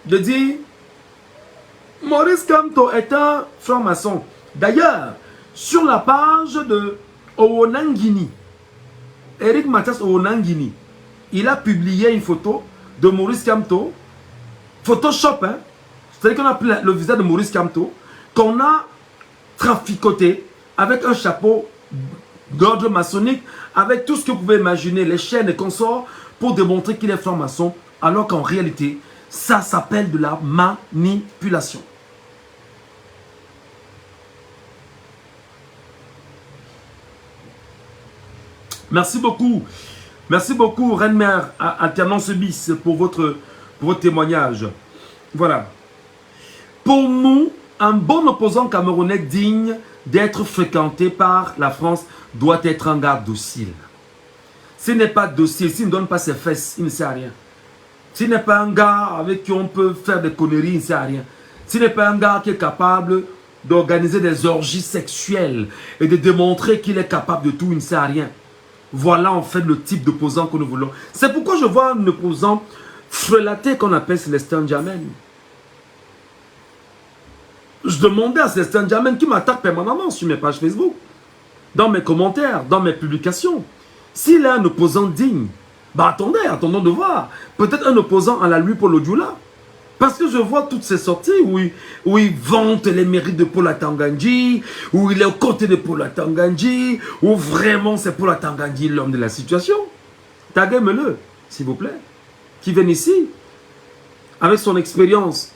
Speaker 1: de dire Maurice Kamto est un franc-maçon. D'ailleurs, sur la page de Owonangini, Eric Mathias Owonangini, il a publié une photo de Maurice Kamto, Photoshop, hein? C'est-à-dire qu'on a pris le visage de Maurice Kamto, qu'on a traficoté avec un chapeau d'ordre maçonnique, avec tout ce que vous pouvez imaginer, les chaînes et consorts, pour démontrer qu'il est franc-maçon, alors qu'en réalité, ça s'appelle de la manipulation. Merci beaucoup Reine-Mère Alternant Sebis pour votre témoignage. Voilà. Pour nous, un bon opposant camerounais digne d'être fréquenté par la France doit être un gars docile. S'il n'est pas docile, s'il ne donne pas ses fesses, il ne sert à rien. S'il n'est pas un gars avec qui on peut faire des conneries, il ne sert à rien. S'il n'est pas un gars qui est capable d'organiser des orgies sexuelles et de démontrer qu'il est capable de tout, il ne sert à rien. Voilà en fait le type d'opposant que nous voulons. C'est pourquoi je vois un opposant frelaté qu'on appelle Célestin Djamène. Je demandais à Célestin Djamène qui m'attaque permanemment sur mes pages Facebook, dans mes commentaires, dans mes publications. S'il est un opposant digne, bah attendons de voir. Peut-être un opposant à la Louis-Paul Odjoula. Parce que je vois toutes ces sorties où il vante les mérites de Paul Atangandji, où il est aux côtés de Paul Atangandji, où vraiment c'est Paul Atangandji l'homme de la situation. Taguez-le, s'il vous plaît. Qui vienne ici, avec son expérience,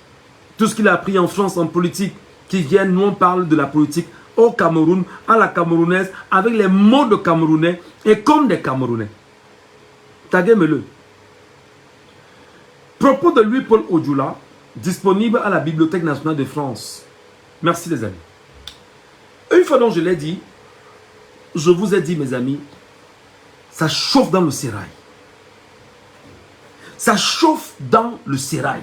Speaker 1: tout ce qu'il a appris en France en politique, qui vienne, nous on parle de la politique au Cameroun, à la camerounaise, avec les mots de Camerounais et comme des Camerounais. Taguez-le. Propos de Louis-Paul Odjoula, disponible à la Bibliothèque nationale de France. Merci les amis. Une fois donc je l'ai dit, je vous ai dit mes amis, ça chauffe dans le sérail. Ça chauffe dans le sérail.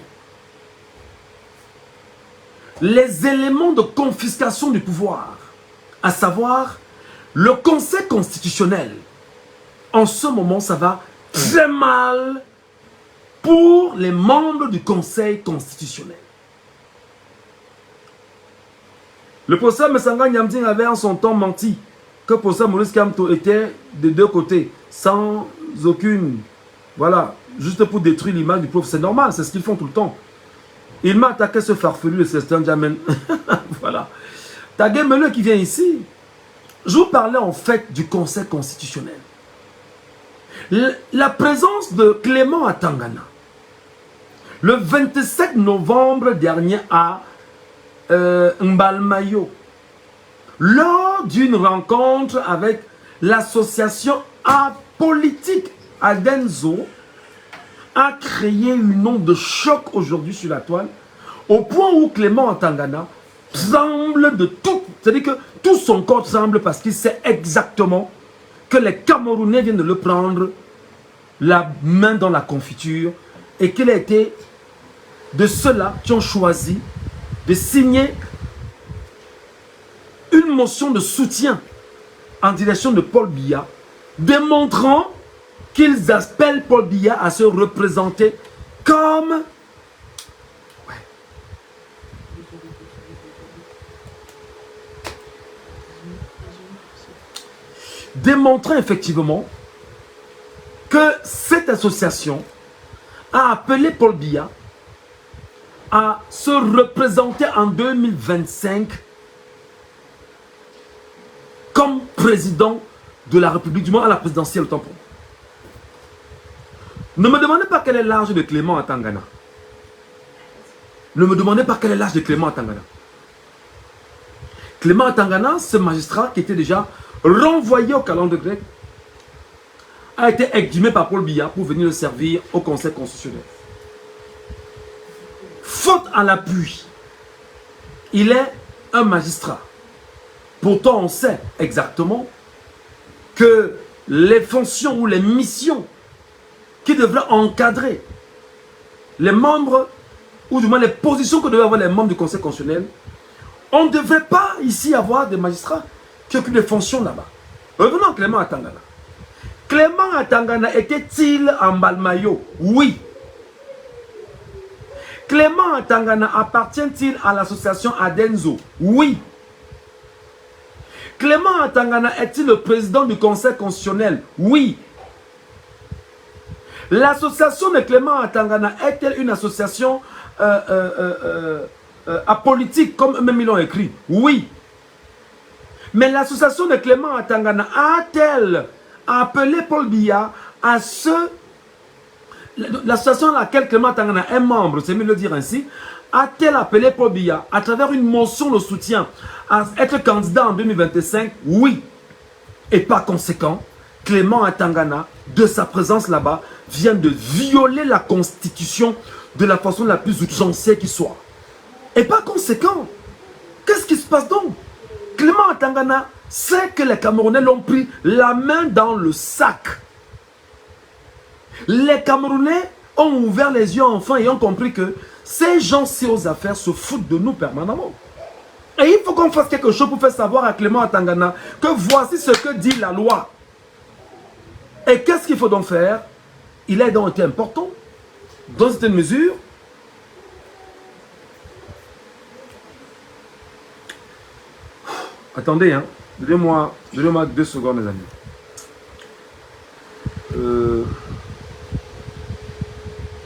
Speaker 1: Les éléments de confiscation du pouvoir, à savoir le Conseil constitutionnel, en ce moment, ça va très mal pour les membres du Conseil constitutionnel. Le professeur Messanga Nyamding avait en son temps menti que le professeur Maurice Kamto était de deux côtés, sans aucune... Voilà, juste pour détruire l'image du prof. C'est normal, c'est ce qu'ils font tout le temps. Il m'a attaqué ce farfelu de Célestin Jamen. Voilà. Taguemele qui vient ici. Je vous parlais en fait du Conseil constitutionnel. La présence de Clément Atangana, le 27 novembre dernier à Mbalmayo, lors d'une rencontre avec l'association apolitique Adenzo, a créé une onde de choc aujourd'hui sur la toile, au point où Clément Atangana tremble de tout. C'est-à-dire que tout son corps tremble parce qu'il sait exactement que les Camerounais viennent de le prendre la main dans la confiture et qu'il a été de ceux-là qui ont choisi de signer une motion de soutien en direction de Paul Biya, démontrant qu'ils appellent Paul Biya à se représenter comme... démontrant effectivement que cette association a appelé Paul Biya à se représenter en 2025 comme président de la République, du moins à la présidentielle autant pour moi. Ne me demandez pas quel est l'âge de Clément Atangana. Ne me demandez pas quel est l'âge de Clément Atangana. Clément Atangana, ce magistrat qui était déjà renvoyé au calendrier grec, a été exhumé par Paul Biya pour venir le servir au Conseil constitutionnel. Faute à l'appui, il est un magistrat. Pourtant, on sait exactement que les fonctions ou les missions qui devraient encadrer les membres, ou du moins les positions que devaient avoir les membres du Conseil constitutionnel, on ne devrait pas ici avoir des magistrats qui occupent des fonctions là-bas. Revenons à Clément Atangana. Clément Atangana était-il en Mbalmayo? Oui. Clément Atangana appartient-il à l'association Adenzo? Oui. Clément Atangana est-il le président du Conseil constitutionnel? Oui. L'association de Clément Atangana est-elle une association apolitique comme eux-mêmes ils l'ont écrit? Oui. Mais l'association de Clément Atangana a-t-elle appelé Paul Biya à ce... L'association à laquelle Clément Atangana est membre, c'est mieux de le dire ainsi, a-t-elle appelé Paul Biya à travers une motion de soutien à être candidat en 2025? Oui. Et par conséquent, Clément Atangana, de sa présence là-bas, vient de violer la constitution de la façon la plus outrancière qui soit. Et par conséquent, qu'est-ce qui se passe donc? Clément Atangana sait que les Camerounais l'ont pris la main dans le sac. Les Camerounais ont ouvert les yeux enfin et ont compris que ces gens-ci aux affaires se foutent de nous permanemment. Et il faut qu'on fasse quelque chose pour faire savoir à Clément Atangana que voici ce que dit la loi. Et qu'est-ce qu'il faut donc faire? Il a donc été important dans cette mesure. Attendez, hein. Donnez-moi 2 secondes, les amis.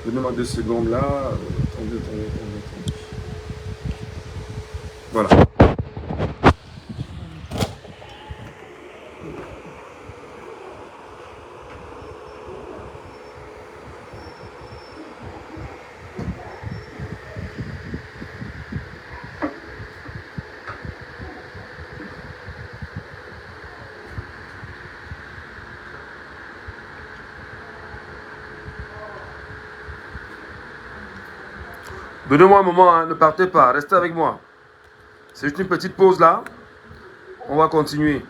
Speaker 1: Donnez-moi 2 secondes là. Attendez. Voilà. Donnez-moi un moment, hein, ne partez pas, restez avec moi. C'est juste une petite pause là. On va continuer.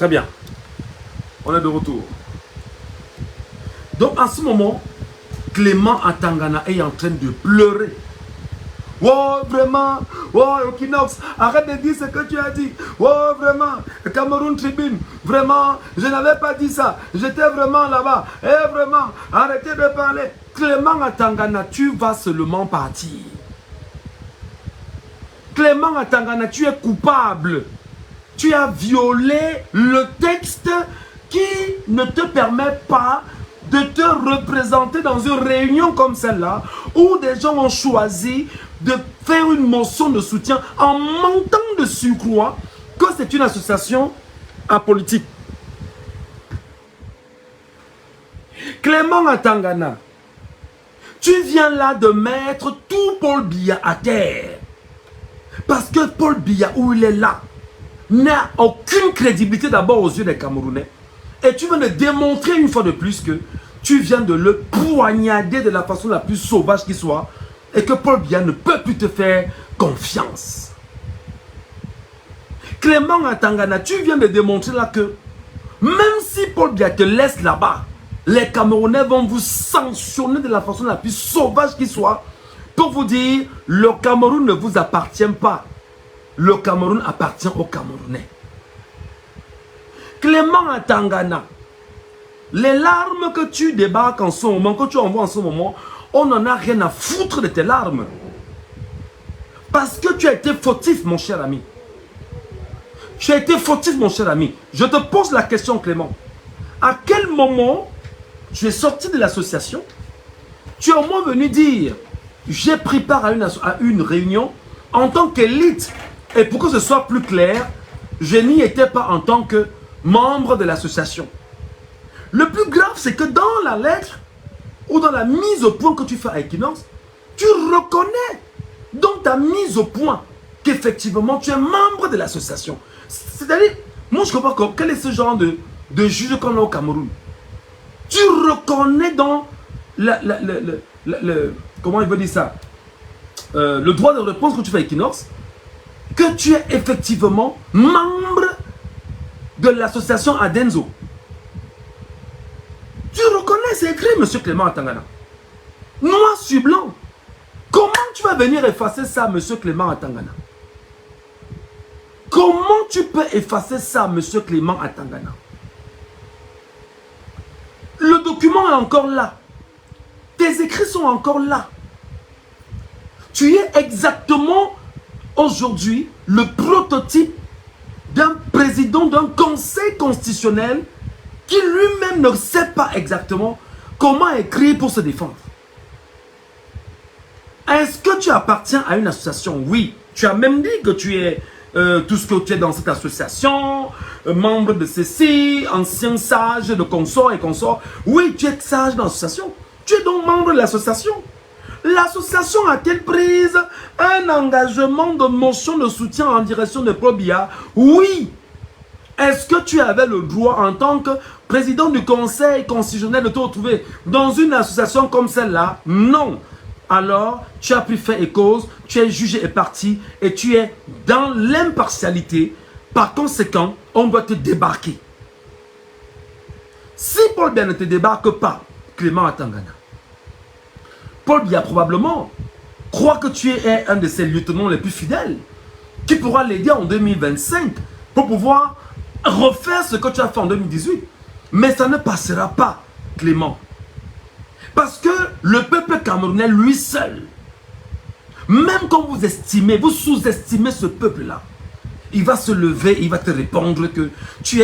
Speaker 1: Très bien. On est de retour. Donc, en ce moment, Clément Atangana est en train de pleurer. Oh, vraiment, oh, Equinox, arrête de dire ce que tu as dit. Oh, vraiment, Cameroun Tribune, vraiment, je n'avais pas dit ça. J'étais vraiment là-bas. Eh, vraiment, arrêtez de parler. Clément Atangana, tu vas seulement partir. Clément Atangana, tu es coupable. Tu as violé le texte qui ne te permet pas de te représenter dans une réunion comme celle-là, où des gens ont choisi de faire une motion de soutien en mentant de surcroît que c'est une association apolitique. Clément Atangana, tu viens là de mettre tout Paul Biya à terre. Parce que Paul Biya, où il est là, n'a aucune crédibilité d'abord aux yeux des Camerounais. Et tu viens de démontrer une fois de plus que tu viens de le poignarder de la façon la plus sauvage qui soit et que Paul Biya ne peut plus te faire confiance. Clément Atangana, tu viens de démontrer là que même si Paul Biya te laisse là-bas, les Camerounais vont vous sanctionner de la façon la plus sauvage qui soit pour vous dire le Cameroun ne vous appartient pas. Le Cameroun appartient aux Camerounais. Clément Atangana, les larmes que tu débarques en ce moment, que tu envoies en ce moment, on n'en a rien à foutre de tes larmes. Parce que tu as été fautif, mon cher ami. Tu as été fautif, mon cher ami. Je te pose la question, Clément. À quel moment tu es sorti de l'association? Tu es au moins venu dire, j'ai pris part à une réunion en tant qu'élite. Et pour que ce soit plus clair, je n'y étais pas en tant que membre de l'association. Le plus grave, c'est que dans la lettre ou dans la mise au point que tu fais à Equinox, tu reconnais dans ta mise au point qu'effectivement tu es membre de l'association. C'est-à-dire, moi je comprends quel est ce genre de juge qu'on a au Cameroun. Tu reconnais dans comment il veut dire ça, le droit de réponse que tu fais à Equinox, que tu es effectivement membre de l'association Adenzo. Tu reconnais, c'est écrit, monsieur Clément Atangana. Noir sur blanc. Comment tu vas venir effacer ça, monsieur Clément Atangana? Comment tu peux effacer ça, monsieur Clément Atangana? Le document est encore là. Tes écrits sont encore là. Tu es exactement aujourd'hui le prototype d'un président d'un conseil constitutionnel qui lui-même ne sait pas exactement comment écrire pour se défendre. Est-ce que tu appartiens à une association? Oui. Tu as même dit que tu es tout ce que tu es dans cette association, membre de ceci, ancien sage de consorts et consorts. Oui, tu es sage dans l'association. Tu es donc membre de l'association. L'association a-t-elle prise un engagement de motion de soutien en direction de Paul Biya? Oui. Est-ce que tu avais le droit en tant que président du conseil constitutionnel de te retrouver dans une association comme celle-là? Non. Alors, tu as pris fait et cause, tu es jugé et parti et tu es dans l'impartialité. Par conséquent, on doit te débarquer. Si Paul Biya ne te débarque pas, Clément Atangana, Paul Biya probablement croit que tu es un de ses lieutenants les plus fidèles qui pourra l'aider en 2025 pour pouvoir refaire ce que tu as fait en 2018. Mais ça ne passera pas, Clément. Parce que le peuple camerounais, lui seul, même quand vous estimez, vous sous-estimez ce peuple-là, il va se lever, il va te répondre que tu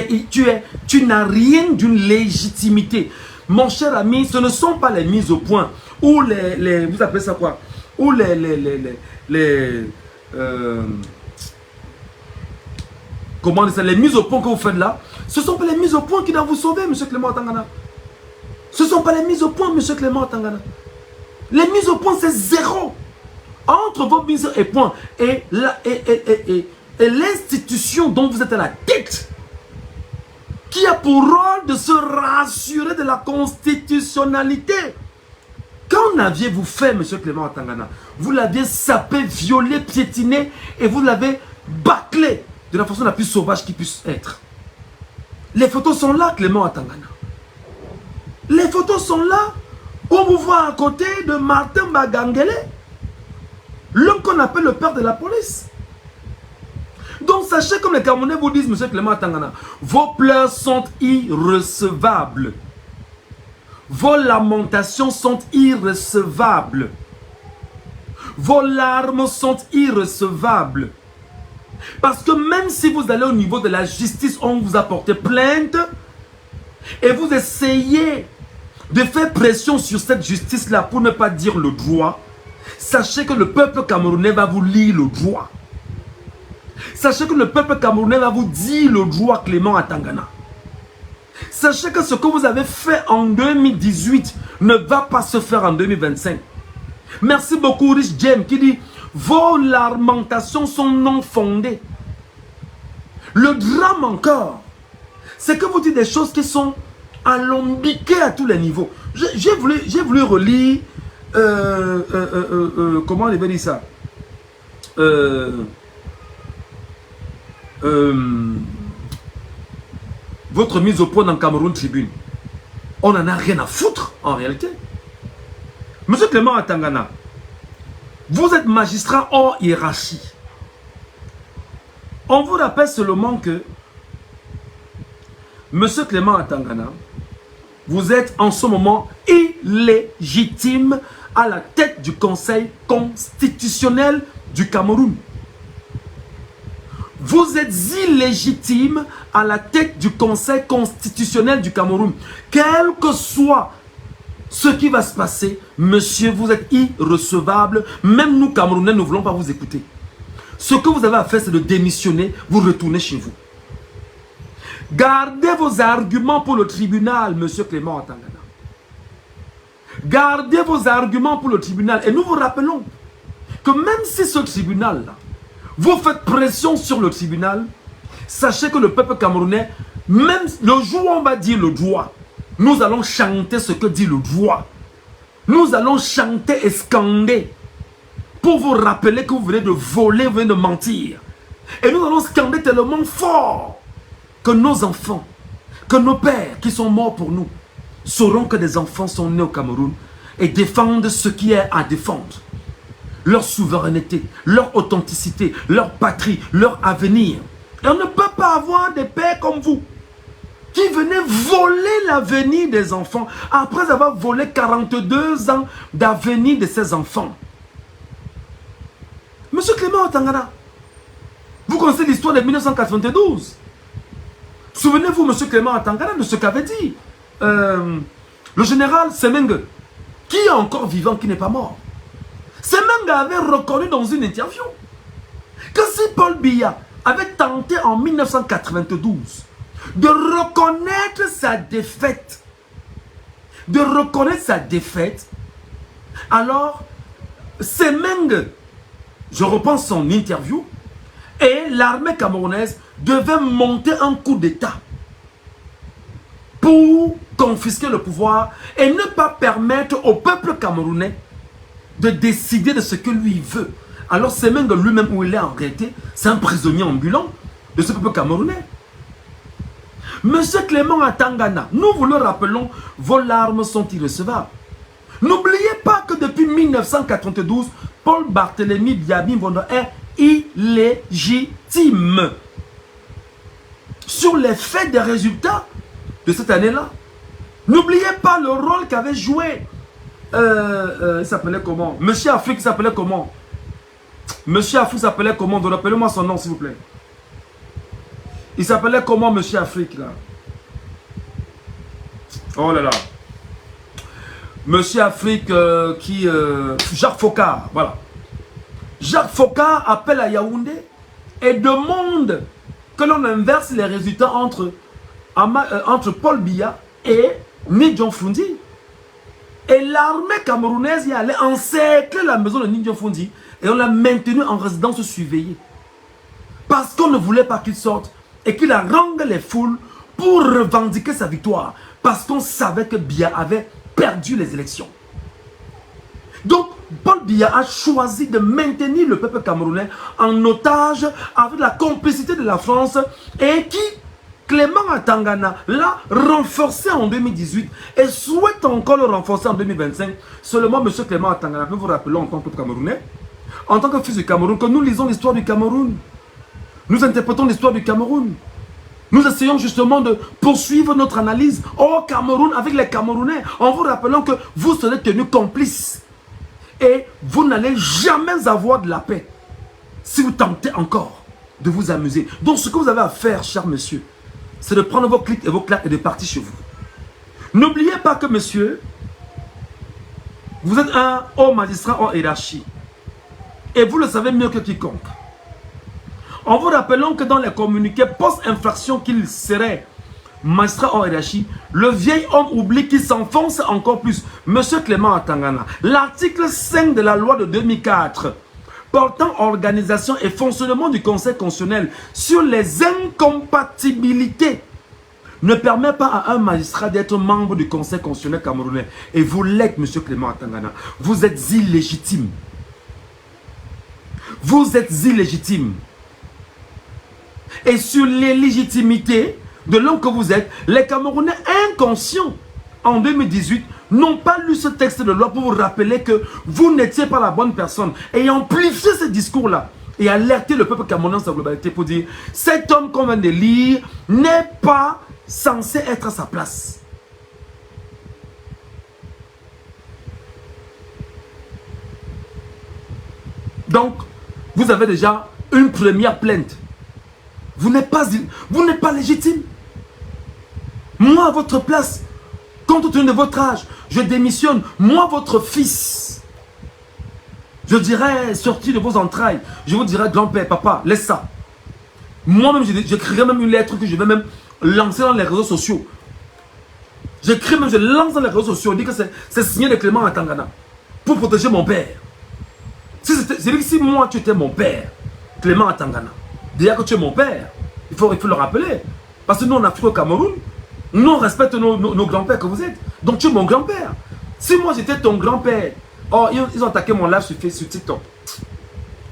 Speaker 1: n'as rien d'une légitimité. Mon cher ami, ce ne sont pas les mises au point ou vous appelez ça quoi? Ou comment dire ça, les mises au point que vous faites là, ce ne sont pas les mises au point qui doivent vous sauver, monsieur Clément Atangana. Ce ne sont pas les mises au point, monsieur Clément Atangana. Les mises au point, c'est zéro. Entre vos mises au point et l'institution dont vous êtes à la tête, qui a pour rôle de se rassurer de la constitutionnalité. Qu'en aviez-vous fait, monsieur Clément Atangana? Vous l'aviez sapé, violé, piétiné et vous l'avez bâclé de la façon la plus sauvage qui puisse être. Les photos sont là, Clément Atangana. Les photos sont là. On vous voit à côté de Martin Bagangele, l'homme qu'on appelle le père de la police. Donc sachez, comme les Camerounais vous disent, monsieur Clément Atangana, vos pleurs sont irrecevables. Vos lamentations sont irrecevables. Vos larmes sont irrecevables. Parce que même si vous allez au niveau de la justice, on vous a porté plainte et vous essayez de faire pression sur cette justice-là pour ne pas dire le droit, sachez que le peuple camerounais va vous lire le droit. Sachez que le peuple camerounais va vous dire le droit, Clément Atangana. Sachez que ce que vous avez fait en 2018 ne va pas se faire en 2025. Merci beaucoup, Rich James, qui dit « Vos lamentations sont non fondées. » Le drame encore, c'est que vous dites des choses qui sont alambiquées à tous les niveaux. J'ai voulu relire, comment on avait dit ça, votre mise au point dans Cameroun Tribune. On n'en a rien à foutre en réalité. Monsieur Clément Atangana, vous êtes magistrat hors hiérarchie. On vous rappelle seulement que monsieur Clément Atangana, vous êtes en ce moment illégitime à la tête du Conseil constitutionnel du Cameroun. Vous êtes illégitime à la tête du Conseil constitutionnel du Cameroun. Quel que soit ce qui va se passer, monsieur, vous êtes irrecevable. Même nous, Camerounais, ne voulons pas vous écouter. Ce que vous avez à faire, c'est de démissionner, vous retournez chez vous. Gardez vos arguments pour le tribunal, monsieur Clément Atangana. Gardez vos arguments pour le tribunal. Et nous vous rappelons que même si ce tribunal-là, vous faites pression sur le tribunal, sachez que le peuple camerounais, même le jour où on va dire le droit, nous allons chanter ce que dit le droit. Nous allons chanter et scander pour vous rappeler que vous venez de voler, vous venez de mentir. Et nous allons scander tellement fort que nos enfants, que nos pères qui sont morts pour nous, sauront que des enfants sont nés au Cameroun et défendent ce qui est à défendre. Leur souveraineté, leur authenticité, leur patrie, leur avenir. Et on ne peut pas avoir des pères comme vous qui venaient voler l'avenir des enfants après avoir volé 42 ans d'avenir de ces enfants. Monsieur Clément Atangana, vous connaissez l'histoire de 1992. Souvenez-vous, monsieur Clément Atangana, de ce qu'avait dit le général Semenge, qui est encore vivant, qui n'est pas mort. Semenge avait reconnu dans une interview que si Paul Biya avait tenté en 1992 de reconnaître sa défaite, alors Semenge, je reprends son interview, et l'armée camerounaise devait monter un coup d'État pour confisquer le pouvoir et ne pas permettre au peuple camerounais de décider de ce que lui veut. Alors Semenge lui-même, où il est en réalité, c'est un prisonnier ambulant de ce peuple camerounais. Monsieur Clément Atangana, nous vous le rappelons, vos larmes sont irrecevables. N'oubliez pas que depuis 1992, Paul Barthélémy Biabi Mbondo est illégitime. Sur les faits des résultats de cette année-là, n'oubliez pas le rôle qu'avait joué, il s'appelait comment? Monsieur Afrique s'appelait comment? Monsieur Afrique s'appelait comment? Rappelez-moi son nom, s'il vous plaît. Il s'appelait comment, Monsieur Afrique, là? Oh là là. Monsieur Afrique Jacques Foccart, voilà. Jacques Foccart appelle à Yaoundé et demande que l'on inverse les résultats entre Paul Biya et Nidjon Fundi. Et l'armée camerounaise y allait encercler la maison de Nidjon Fundi et on l'a maintenu en résidence surveillée. Parce qu'on ne voulait pas qu'il sorte et qu'il harangue les foules pour revendiquer sa victoire. Parce qu'on savait que Biya avait perdu les élections. Donc, Paul Biya a choisi de maintenir le peuple camerounais en otage avec la complicité de la France et qui, Clément Atangana l'a renforcé en 2018 et souhaite encore le renforcer en 2025. Seulement, M. Clément Atangana, nous vous rappelons en tant que Camerounais, en tant que fils du Cameroun, que nous lisons l'histoire du Cameroun. Nous interprétons l'histoire du Cameroun. Nous essayons justement de poursuivre notre analyse au Cameroun avec les Camerounais, en vous rappelant que vous serez tenus complices. Et vous n'allez jamais avoir de la paix si vous tentez encore de vous amuser. Donc ce que vous avez à faire, cher monsieur, c'est de prendre vos clics et vos claques et de partir chez vous. N'oubliez pas que, monsieur, vous êtes un haut magistrat en hiérarchie. Et vous le savez mieux que quiconque. En vous rappelant que dans les communiqués post-infraction qu'il serait magistrat en hiérarchie, le vieil homme oublie qu'il s'enfonce encore plus. Monsieur Clément Atangana, l'article 5 de la loi de 2004 portant organisation et fonctionnement du Conseil constitutionnel sur les incompatibilités ne permet pas à un magistrat d'être membre du Conseil constitutionnel camerounais. Et vous l'êtes, monsieur Clément Atangana. Vous êtes illégitime. Vous êtes illégitime. Et sur l'illégitimité de l'homme que vous êtes, les Camerounais inconscients en 2018 n'ont pas lu ce texte de loi pour vous rappeler que vous n'étiez pas la bonne personne et amplifier ce discours-là et alerter le peuple camerounais dans sa globalité pour dire cet homme qu'on vient de lire n'est pas censé être à sa place. Donc, vous avez déjà une première plainte. Vous n'êtes pas légitime. Moi, à votre place, compte tenu de votre âge, je démissionne. Moi, votre fils, je dirais, sorti de vos entrailles, je vous dirais, grand-père, papa, laisse ça. Moi-même, j'écrirai même une lettre que je vais même lancer dans les réseaux sociaux. J'écris même, je lance dans les réseaux sociaux, je dis que c'est signé de Clément Atangana pour protéger mon père. Si moi, tu étais mon père, Clément Atangana, déjà que tu es mon père, il faut le rappeler. Parce que nous, en Afrique, au Cameroun, nous, on respecte nos grands-pères que vous êtes. Donc, tu es mon grand-père. Si moi, j'étais ton grand-père, oh, ils ont attaqué mon live sur TikTok.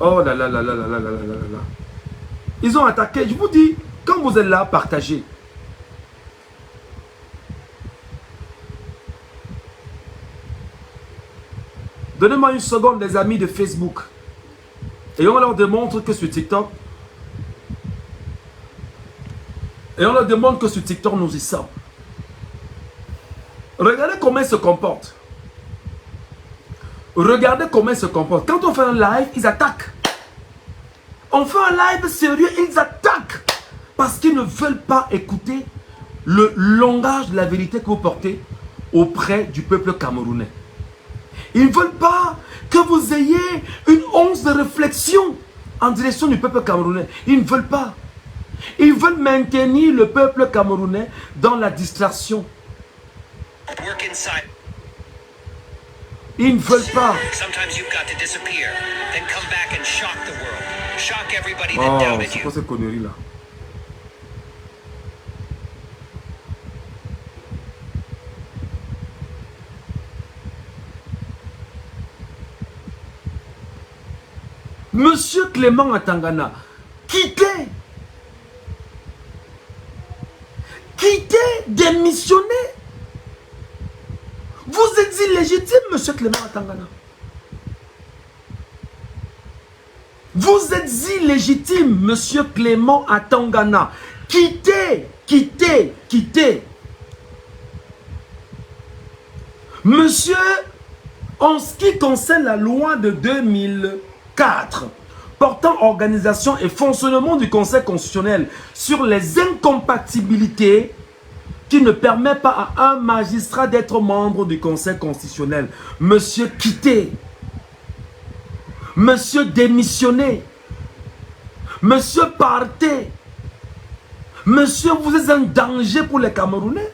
Speaker 1: Oh là là là là là là là là là. Ils ont attaqué. Je vous dis, quand vous êtes là, partagez. Donnez-moi une seconde, les amis de Facebook. Et on leur démontre que sur TikTok, nous y sommes. Regardez comment ils se comportent. Regardez comment ils se comportent. Quand on fait un live, ils attaquent. On fait un live sérieux, ils attaquent. Parce qu'ils ne veulent pas écouter le langage de la vérité que vous portez auprès du peuple camerounais. Ils ne veulent pas que vous ayez une once de réflexion en direction du peuple camerounais. Ils ne veulent pas. Ils veulent maintenir le peuple camerounais dans la distraction. Ils ne veulent pas. Oh, c'est quoi cette connerie-là? Monsieur Clément Atangana, quittez, démissionnez. Vous êtes illégitime, monsieur Clément Atangana. Vous êtes illégitime, monsieur Clément Atangana. Quittez. Monsieur, en ce qui concerne la loi de 2004, portant organisation et fonctionnement du Conseil constitutionnel sur les incompatibilités qui ne permet pas à un magistrat d'être membre du Conseil constitutionnel. Monsieur, quittez. Monsieur, démissionnez. Monsieur, partez. Monsieur, vous êtes un danger pour les Camerounais.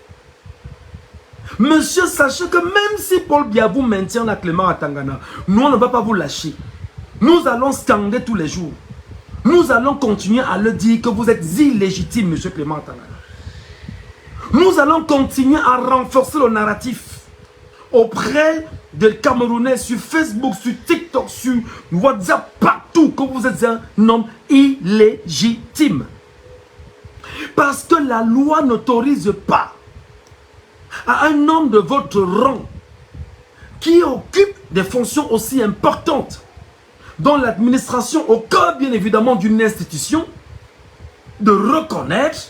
Speaker 1: Monsieur, sachez que même si Paul Biya vous maintient la Clément Atangana, nous, on ne va pas vous lâcher. Nous allons scander tous les jours. Nous allons continuer à le dire que vous êtes illégitime, monsieur Clément Atangana. Nous allons continuer à renforcer le narratif auprès des Camerounais sur Facebook, sur TikTok, sur WhatsApp, partout, que vous êtes un homme illégitime. Parce que la loi n'autorise pas à un homme de votre rang qui occupe des fonctions aussi importantes dans l'administration, au cœur bien évidemment d'une institution, de reconnaître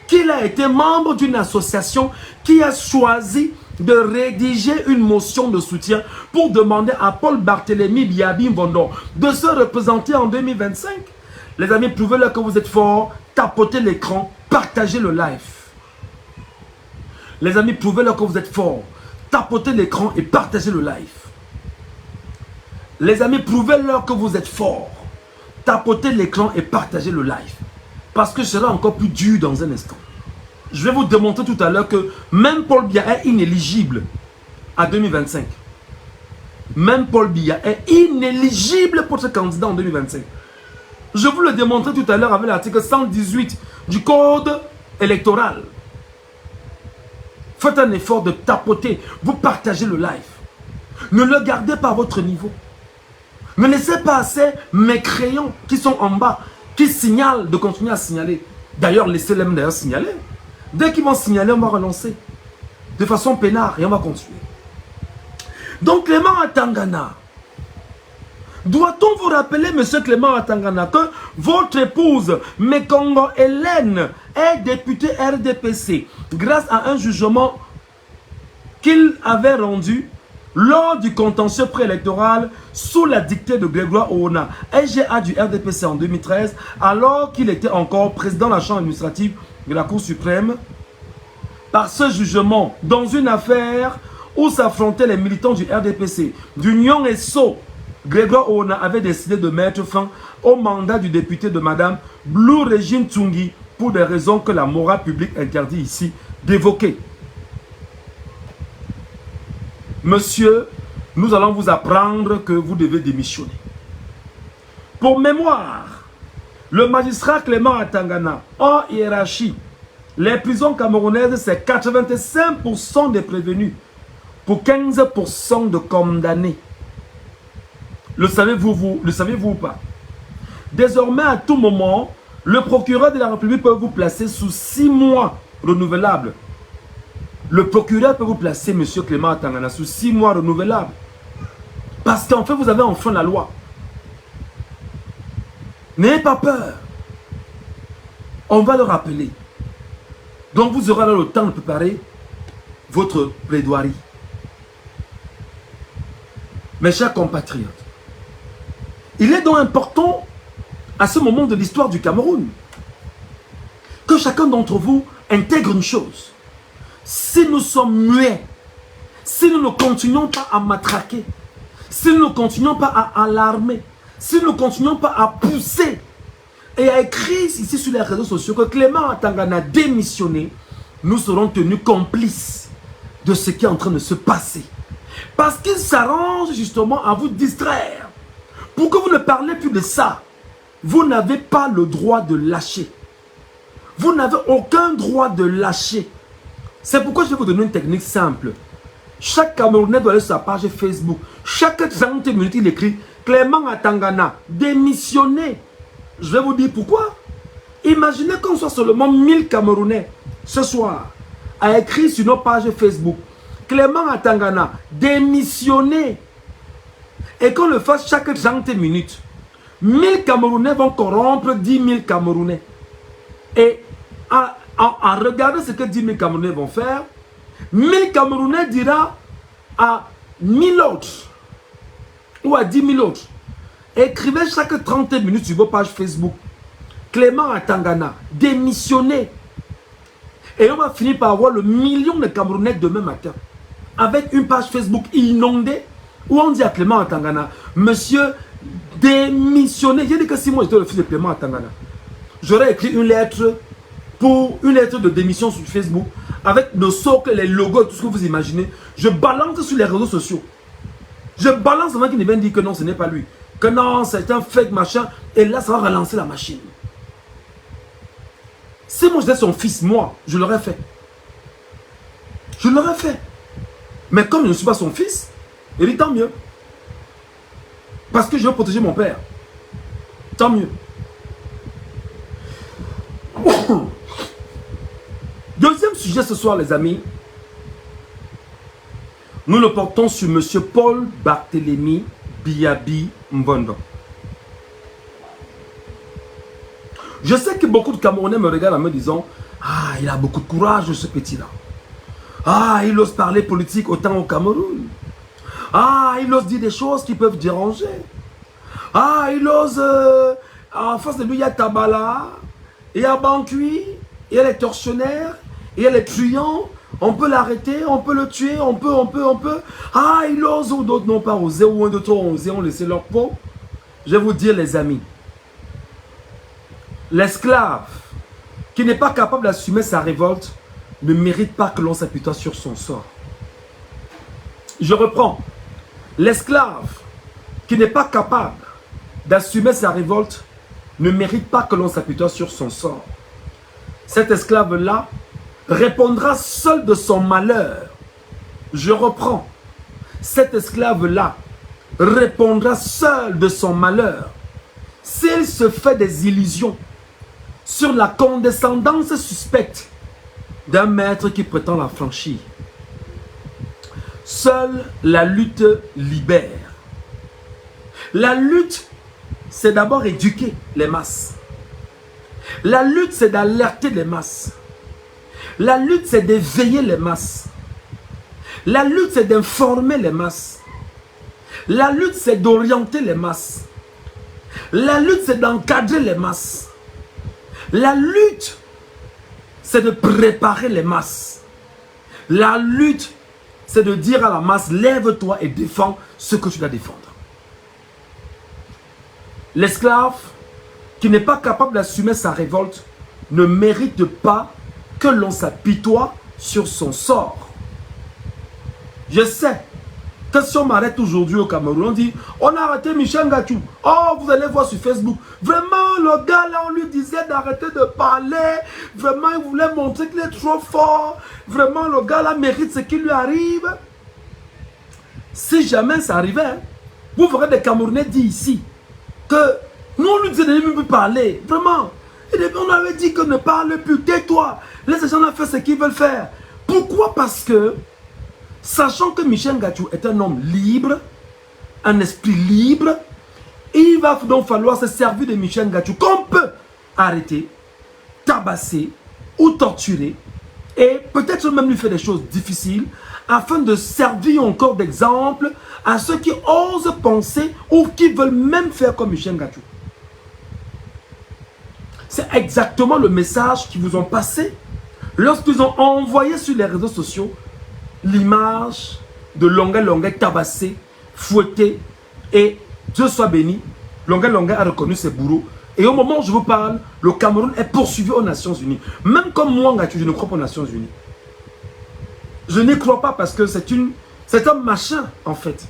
Speaker 1: qu'il a été membre d'une association qui a choisi de rédiger une motion de soutien pour demander à Paul Barthélémy Biabi Mbondo de se représenter en 2025. Les amis, prouvez-leur que vous êtes forts, tapotez l'écran, partagez le live. Les amis, prouvez-leur que vous êtes forts, tapotez l'écran et partagez le live. Les amis, prouvez-leur que vous êtes forts, tapotez l'écran et partagez le live. Parce que ce sera encore plus dur dans un instant. Je vais vous démontrer tout à l'heure que même Paul Biya est inéligible à 2025. Même Paul Biya est inéligible pour ce candidat en 2025. Je vous le démontrer tout à l'heure avec l'article 118 du code électoral. Faites un effort de tapoter, vous partagez le live. Ne le gardez pas à votre niveau. Ne laissez pas ces mécréants qui sont en bas, qui signalent de continuer à signaler. D'ailleurs, laissez-les d'ailleurs signaler. Dès qu'ils vont signaler, on va relancer. De façon peinard et on va continuer. Donc Clément Atangana, doit-on vous rappeler, monsieur Clément Atangana, que votre épouse, Mekongo Hélène, est députée RDPC grâce à un jugement qu'il avait rendu lors du contentieux préélectoral sous la dictée de Grégoire Oona, SGA du RDPC en 2013, alors qu'il était encore président de la Chambre administrative de la Cour suprême. Par ce jugement, dans une affaire où s'affrontaient les militants du RDPC, d'Union et Sceaux, Grégoire Oona avait décidé de mettre fin au mandat du député de Madame Blue Régine Tsungi pour des raisons que la morale publique interdit ici d'évoquer. Monsieur, nous allons vous apprendre que vous devez démissionner. Pour mémoire, le magistrat Clément Atangana, en hiérarchie, les prisons camerounaises, c'est 85% des prévenus pour 15% de condamnés. Le savez-vous ou pas? Désormais, à tout moment, le procureur de la République peut vous placer sous 6 mois renouvelables. Le procureur peut vous placer, monsieur Clément Atangana, sous 6 mois renouvelables. Parce qu'en fait, vous avez enfreint la loi. N'ayez pas peur. On va le rappeler. Donc, vous aurez alors le temps de préparer votre plaidoirie. Mes chers compatriotes, il est donc important, à ce moment de l'histoire du Cameroun, que chacun d'entre vous intègre une chose. Si nous sommes muets, si nous ne continuons pas à matraquer, si nous ne continuons pas à alarmer, si nous ne continuons pas à pousser et à écrire ici sur les réseaux sociaux que Clément Atangana a démissionné, nous serons tenus complices de ce qui est en train de se passer. Parce qu'il s'arrange justement à vous distraire. Pour que vous ne parlez plus de ça, vous n'avez pas le droit de lâcher. Vous n'avez aucun droit de lâcher. C'est pourquoi je vais vous donner une technique simple. Chaque Camerounais doit aller sur sa page Facebook. Chaque 30 minutes, il écrit Clément Atangana, démissionné. Je vais vous dire pourquoi. Imaginez qu'on soit seulement 1000 Camerounais ce soir à écrire sur nos pages Facebook Clément Atangana, démissionné. Et qu'on le fasse chaque 30 minutes. 1000 Camerounais vont corrompre 10 000 Camerounais. Et en regardant ce que 10 000 Camerounais vont faire, 1000 Camerounais dira à 1000 autres ou à 10 000 autres, écrivez chaque 30 minutes sur vos pages Facebook Clément Atangana, démissionné. Et on va finir par avoir le million de Camerounais demain matin avec une page Facebook inondée où on dit à Clément Atangana, monsieur démissionné. J'ai dit que si moi j'étais le fils de Clément Atangana, j'aurais écrit une lettre de démission sur Facebook avec le socle, les logos, tout ce que vous imaginez. Je balance sur les réseaux sociaux. Je balance avant qu'ils ne viennent dire que non, ce n'est pas lui. Que non, c'est un fake machin. Et là, ça va relancer la machine. Si moi j'étais son fils, moi, je l'aurais fait. Je l'aurais fait. Mais comme je ne suis pas son fils, il dit tant mieux. Parce que je veux protéger mon père. Tant mieux. sujet ce soir, les amis, nous le portons sur M. Paul Barthélémy Biabi Mbondo. Je sais que beaucoup de Camerounais me regardent en me disant « Ah, il a beaucoup de courage, ce petit-là. Ah, il ose parler politique autant au Cameroun. Ah, il ose dire des choses qui peuvent déranger. Ah, il ose... en face de lui, il y a Tabala, il y a Bankui, il y a les tortionnaires, il y a les truands. On peut l'arrêter, on peut le tuer, on peut. Ah, il ose, ou d'autres n'ont pas osé, ou d'autres ont osé, ont laissé leur peau. Je vais vous dire, les amis, l'esclave qui n'est pas capable d'assumer sa révolte ne mérite pas que l'on s'apitoie sur son sort. Je reprends. L'esclave qui n'est pas capable d'assumer sa révolte ne mérite pas que l'on s'apitoie sur son sort. Cet esclave-là répondra seul de son malheur. Je reprends. Cet esclave-là répondra seul de son malheur s'il se fait des illusions sur la condescendance suspecte d'un maître qui prétend la franchir. Seule la lutte libère. La lutte, c'est d'abord éduquer les masses. La lutte, c'est d'alerter les masses. La lutte, c'est d'éveiller les masses. La lutte, c'est d'informer les masses. La lutte, c'est d'orienter les masses. La lutte, c'est d'encadrer les masses. La lutte, c'est de préparer les masses. La lutte, c'est de dire à la masse, lève-toi et défends ce que tu dois défendre. L'esclave qui n'est pas capable d'assumer sa révolte ne mérite pas que l'on s'apitoie sur son sort. Je sais que si on m'arrête aujourd'hui au Cameroun, on dit, on a arrêté Michel Ngatou. Oh, vous allez voir sur Facebook. Vraiment, le gars là, on lui disait d'arrêter de parler. Vraiment, il voulait montrer qu'il est trop fort. Vraiment, le gars là mérite ce qui lui arrive. Si jamais ça arrivait, vous verrez des Camerounais dire ici que nous, on lui disait de ne même plus parler. Vraiment. Et on avait dit que ne parle plus. Tais-toi. Laisse les gens là faire ce qu'ils veulent faire. Pourquoi? Parce que, sachant que Michel Ngatou est un homme libre, un esprit libre, il va donc falloir se servir de Michel Ngatou qu'on peut arrêter, tabasser ou torturer et peut-être même lui faire des choses difficiles afin de servir encore d'exemple à ceux qui osent penser ou qui veulent même faire comme Michel Ngatou. C'est exactement le message qu'ils vous ont passé lorsqu'ils ont envoyé sur les réseaux sociaux l'image de Longuet Longuet tabassé, fouetté, et Dieu soit béni, Longuet Longuet a reconnu ses bourreaux. Et au moment où je vous parle, le Cameroun est poursuivi aux Nations Unies. Même comme moi, Ngatou, je ne crois pas aux Nations Unies. Je n'y crois pas parce que c'est un machin, en fait.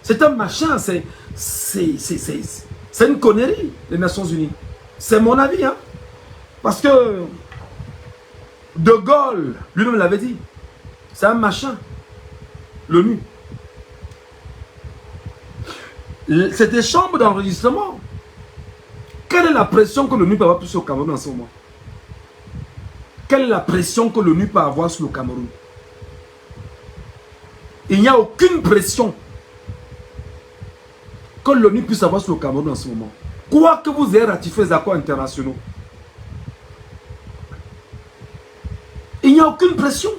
Speaker 1: C'est un machin, c'est une connerie, les Nations Unies. C'est mon avis, hein. Parce que De Gaulle, lui-même l'avait dit. C'est un machin. L'ONU. C'est des chambres d'enregistrement. Quelle est la pression que l'ONU peut avoir sur le Cameroun en ce moment? Quelle est la pression que l'ONU peut avoir sur le Cameroun? Il n'y a aucune pression que l'ONU puisse avoir sur le Cameroun en ce moment. Quoi que vous ayez ratifié les accords internationaux, il n'y a aucune pression.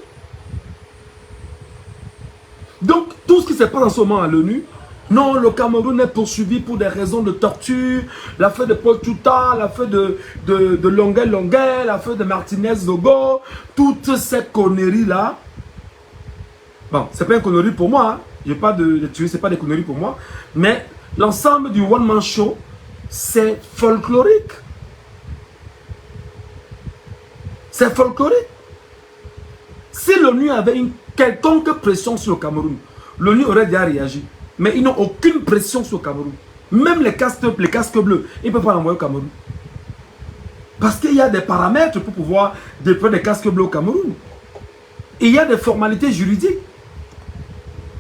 Speaker 1: Donc, tout ce qui se passe en ce moment à l'ONU, non, le Cameroun est poursuivi pour des raisons de torture, l'affaire de Paul Touta, l'affaire de Longuet Longuet, l'affaire de Martinez Zogo, toutes ces conneries-là. Bon, c'est pas une connerie pour moi, hein. Je n'ai pas de tuer, c'est pas des conneries pour moi. Mais l'ensemble du One Man Show, c'est folklorique. C'est folklorique. Si l'ONU avait une quelconque pression sur le Cameroun, l'ONU aurait déjà réagi. Mais ils n'ont aucune pression sur le Cameroun. Même les casques bleus, ils ne peuvent pas l'envoyer au Cameroun. Parce qu'il y a des paramètres pour pouvoir déployer des casques bleus au Cameroun. Et il y a des formalités juridiques,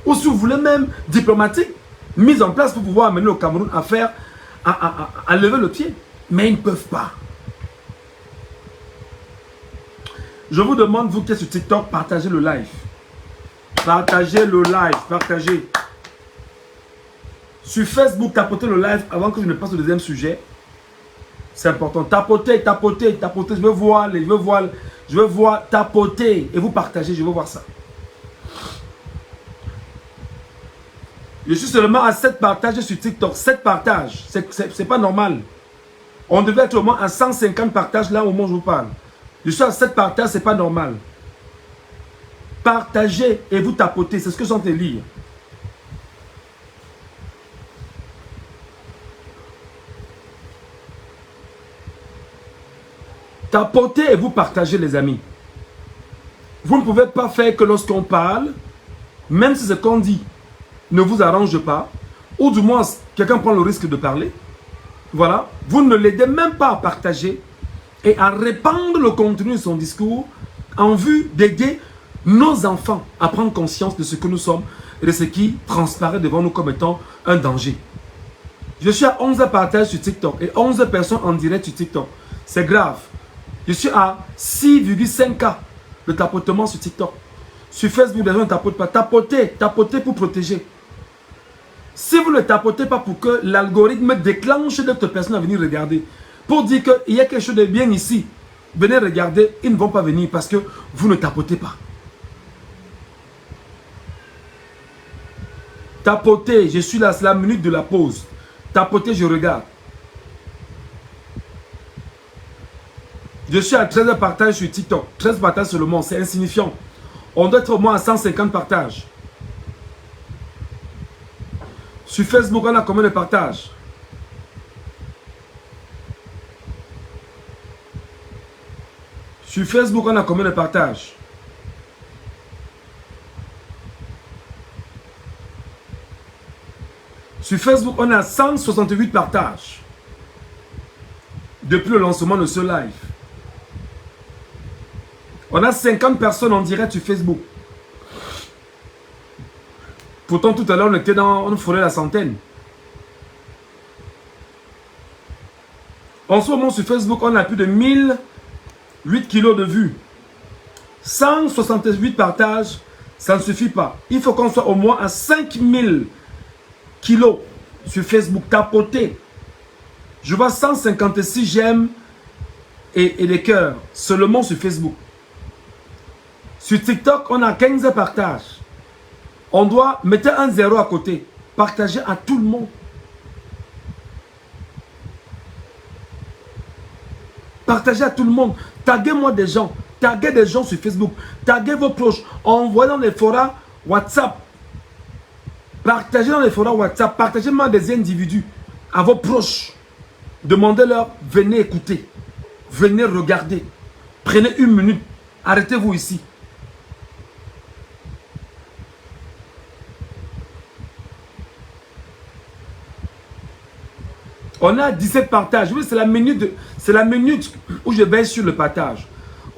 Speaker 1: ou si vous voulez même diplomatiques, mises en place pour pouvoir amener le Cameroun à faire, à lever le pied. Mais ils ne peuvent pas. Je vous demande, vous qui êtes sur TikTok, partagez le live. Partagez le live, partagez. Sur Facebook, tapotez le live avant que je ne passe au deuxième sujet. C'est important. Tapotez, tapotez, tapotez. Je veux voir, tapoter. Et vous partagez, je veux voir ça. Je suis seulement à 7 partages sur TikTok. 7 partages. C'est pas normal. On devait être au moins à 150 partages là au moment où je vous parle. Je suis à 7 partages, c'est pas normal. Partagez et vous tapotez. C'est ce que j'entends lire. Tapotez et vous partagez, les amis. Vous ne pouvez pas faire que lorsqu'on parle, même si ce qu'on dit ne vous arrange pas, ou du moins quelqu'un prend le risque de parler, voilà, vous ne l'aidez même pas à partager et à répandre le contenu de son discours en vue d'aider nos enfants à prendre conscience de ce que nous sommes et de ce qui transparaît devant nous comme étant un danger. Je suis à 11 partages sur TikTok et 11 personnes en direct sur TikTok. C'est grave. Je suis à 6,5K de tapotement sur TikTok. Sur Facebook, les gens ne tapotent pas. Tapotez, tapotez pour protéger. Si vous ne tapotez pas pour que l'algorithme déclenche d'autres personnes à venir regarder, pour dire qu'il y a quelque chose de bien ici, venez regarder, ils ne vont pas venir parce que vous ne tapotez pas. Tapotez, je suis là, c'est la minute de la pause. Tapotez, je regarde. Je suis à 13 partages sur TikTok. 13 partages seulement, c'est insignifiant. On doit être au moins à 150 partages. Sur Facebook, on a combien de partages? Sur Facebook, on a combien de partages? Sur Facebook, on a 168 partages. Depuis le lancement de ce live. On a 50 personnes en direct sur Facebook. Pourtant, tout à l'heure, on frôlait la centaine. En ce moment, sur Facebook, on a plus de 1008 kilos de vues. 168 partages, ça ne suffit pas. Il faut qu'on soit au moins à 5000 kilos sur Facebook. Tapoter. Je vois 156 j'aime et des cœurs seulement sur Facebook. Sur TikTok, on a 15 partages. On doit mettre un 0 à côté. Partager à tout le monde. Partagez à tout le monde. Taguez-moi des gens. Taguez des gens sur Facebook. Taguez vos proches. Envoyez dans les forums WhatsApp. Partagez dans les forums WhatsApp. Partagez-moi des individus à vos proches. Demandez-leur, venez écouter. Venez regarder. Prenez une minute. Arrêtez-vous ici. On a 17 partages. Oui, c'est la minute où je vais sur le partage.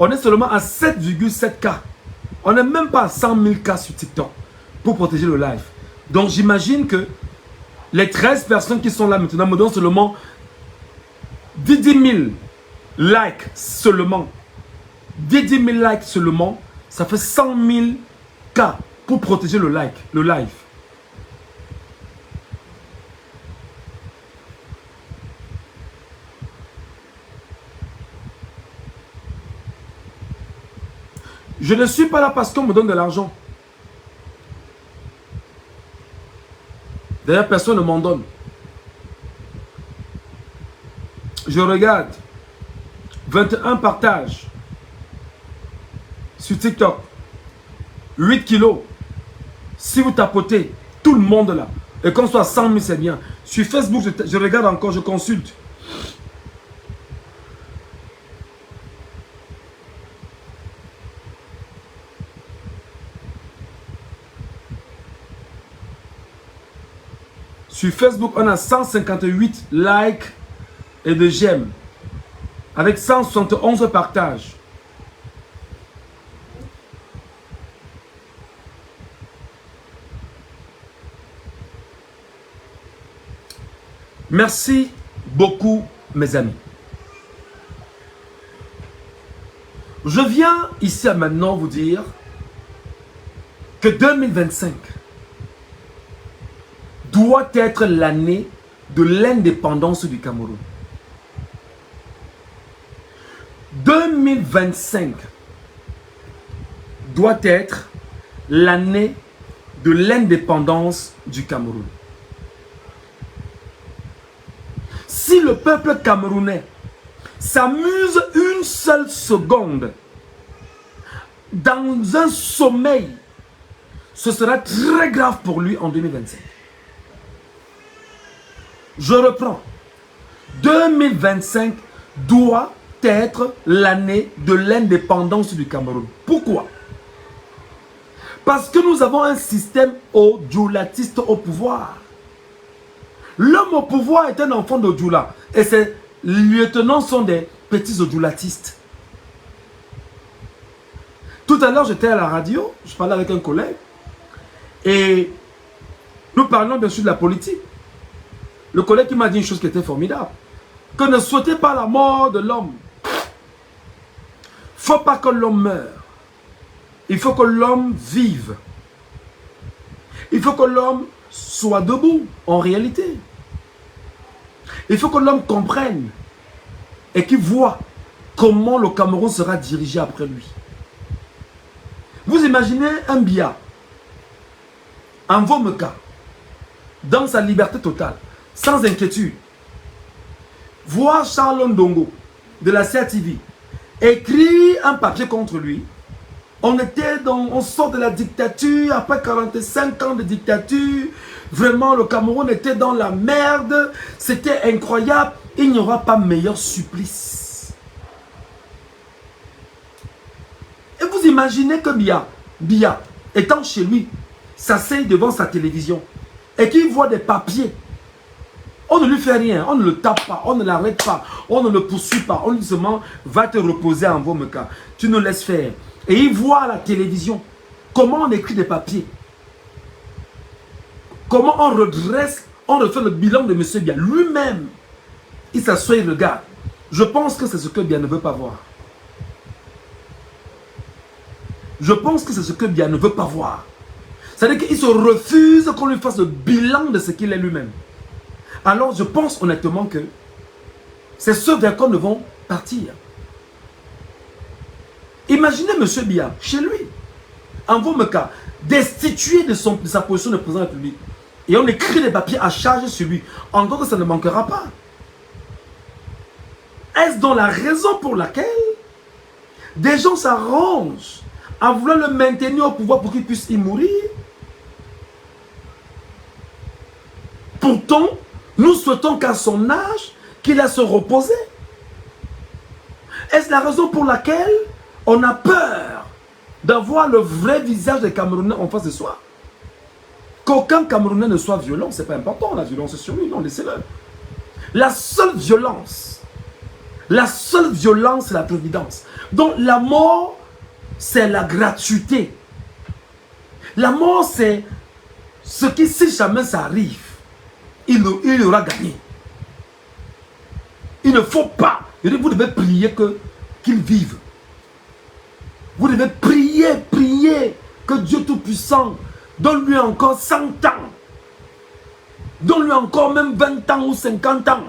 Speaker 1: On est seulement à 7,7K. On n'est même pas à 100 000 K sur TikTok pour protéger le live. Donc j'imagine que les 13 personnes qui sont là maintenant me donnent seulement 10 000 likes seulement. 10 000 likes seulement. Ça fait 100 000 K pour protéger le live. Je ne suis pas là parce qu'on me donne de l'argent. D'ailleurs, personne ne m'en donne. Je regarde 21 partages sur TikTok. 8 kilos. Si vous tapotez, tout le monde là. Et qu'on soit 100 000, c'est bien. Sur Facebook, je regarde encore, je consulte. Sur Facebook, on a 158 likes et de j'aime. Avec 171 partages. Merci beaucoup, mes amis. Je viens ici à maintenant vous dire que 2025 doit être l'année de l'indépendance du Cameroun. 2025 doit être l'année de l'indépendance du Cameroun. Si le peuple camerounais s'amuse une seule seconde dans un sommeil, ce sera très grave pour lui en 2025. Je reprends. 2025 doit être l'année de l'indépendance du Cameroun. Pourquoi? Parce que nous avons un système odjulatiste au pouvoir. L'homme au pouvoir est un enfant d'Odjula. Et ses lieutenants sont des petits odjulatistes. Tout à l'heure, j'étais à la radio, je parlais avec un collègue. Et nous parlons bien sûr de la politique. Le collègue qui m'a dit une chose qui était formidable. Que ne souhaitez pas la mort de l'homme. Il ne faut pas que l'homme meure. Il faut que l'homme vive. Il faut que l'homme soit debout, en réalité. Il faut que l'homme comprenne et qu'il voit comment le Cameroun sera dirigé après lui. Vous imaginez un Biya, un Vomeka, dans sa liberté totale, sans inquiétude, voir Charles Ndongo de la CATV écrit un papier contre lui. On sort de la dictature, après 45 ans de dictature, vraiment le Cameroun était dans la merde, c'était incroyable, il n'y aura pas meilleur supplice. Et vous imaginez que Biya, étant chez lui, s'assied devant sa télévision, et qu'il voit des papiers. On ne lui fait rien, on ne le tape pas, on ne l'arrête pas, on ne le poursuit pas, on lui dit seulement va te reposer en Vomeka, tu nous laisses faire. Et il voit à la télévision comment on écrit des papiers, comment on redresse, on refait le bilan de M. Biya. Lui-même, il s'assoit et regarde. Je pense que c'est ce que Biya ne veut pas voir. Je pense que c'est ce que Biya ne veut pas voir. C'est-à-dire qu'il se refuse qu'on lui fasse le bilan de ce qu'il est lui-même. Alors je pense honnêtement que c'est ce vers quoi nous devons partir. Imaginez M. Biya, chez lui, en Vomeka, destitué de sa position de président de la République. Et on écrit des papiers à charge sur lui. Encore que ça ne manquera pas. Est-ce donc la raison pour laquelle des gens s'arrangent à vouloir le maintenir au pouvoir pour qu'il puisse y mourir? Pourtant, nous souhaitons qu'à son âge, qu'il a se reposer. Est-ce la raison pour laquelle on a peur d'avoir le vrai visage des Camerounais en face de soi? Qu'aucun Camerounais ne soit violent, c'est pas important, la violence est sur lui, non, laissez-le. La seule violence, c'est la providence. Donc la mort, c'est la gratuité. La mort, c'est ce qui, si jamais ça arrive, il aura gagné. Il ne faut pas, vous devez prier qu'il vive. Vous devez prier que Dieu Tout-Puissant donne-lui encore 100 ans. Donne-lui encore même 20 ans ou 50 ans.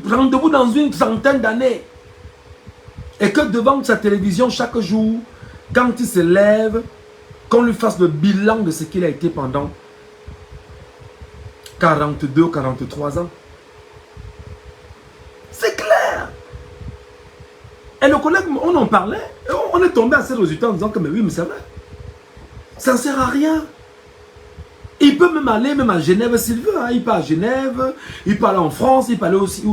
Speaker 1: Rendez-vous dans une centaine d'années. Et que devant sa télévision, chaque jour, quand il se lève, qu'on lui fasse le bilan de ce qu'il a été pendant 42, 43 ans. C'est clair. Et le collègue, on en parlait, et on est tombé à ces résultats en disant que mais oui, mais c'est vrai. Ça ne sert à rien. Il peut même aller même à Genève s'il veut. Hein. Il peut à Genève, il peut aller en France, il peut aller aussi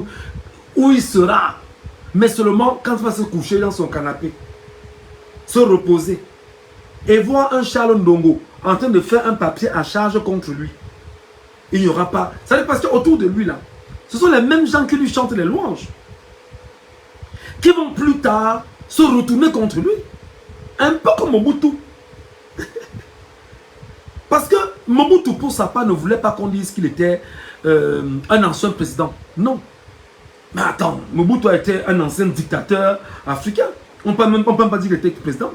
Speaker 1: où il sera. Mais seulement quand il va se coucher dans son canapé, se reposer, et voir un Charles Ndongo en train de faire un papier à charge contre lui. Il n'y aura pas. Ça veut dire parce qu'autour de lui là, ce sont les mêmes gens qui lui chantent les louanges, qui vont plus tard se retourner contre lui. Un peu comme Mobutu. Parce que Mobutu, pour sa part, ne voulait pas qu'on dise qu'il était un ancien président. Non. Mais attends, Mobutu a été un ancien dictateur africain. On ne peut même pas dire qu'il était président.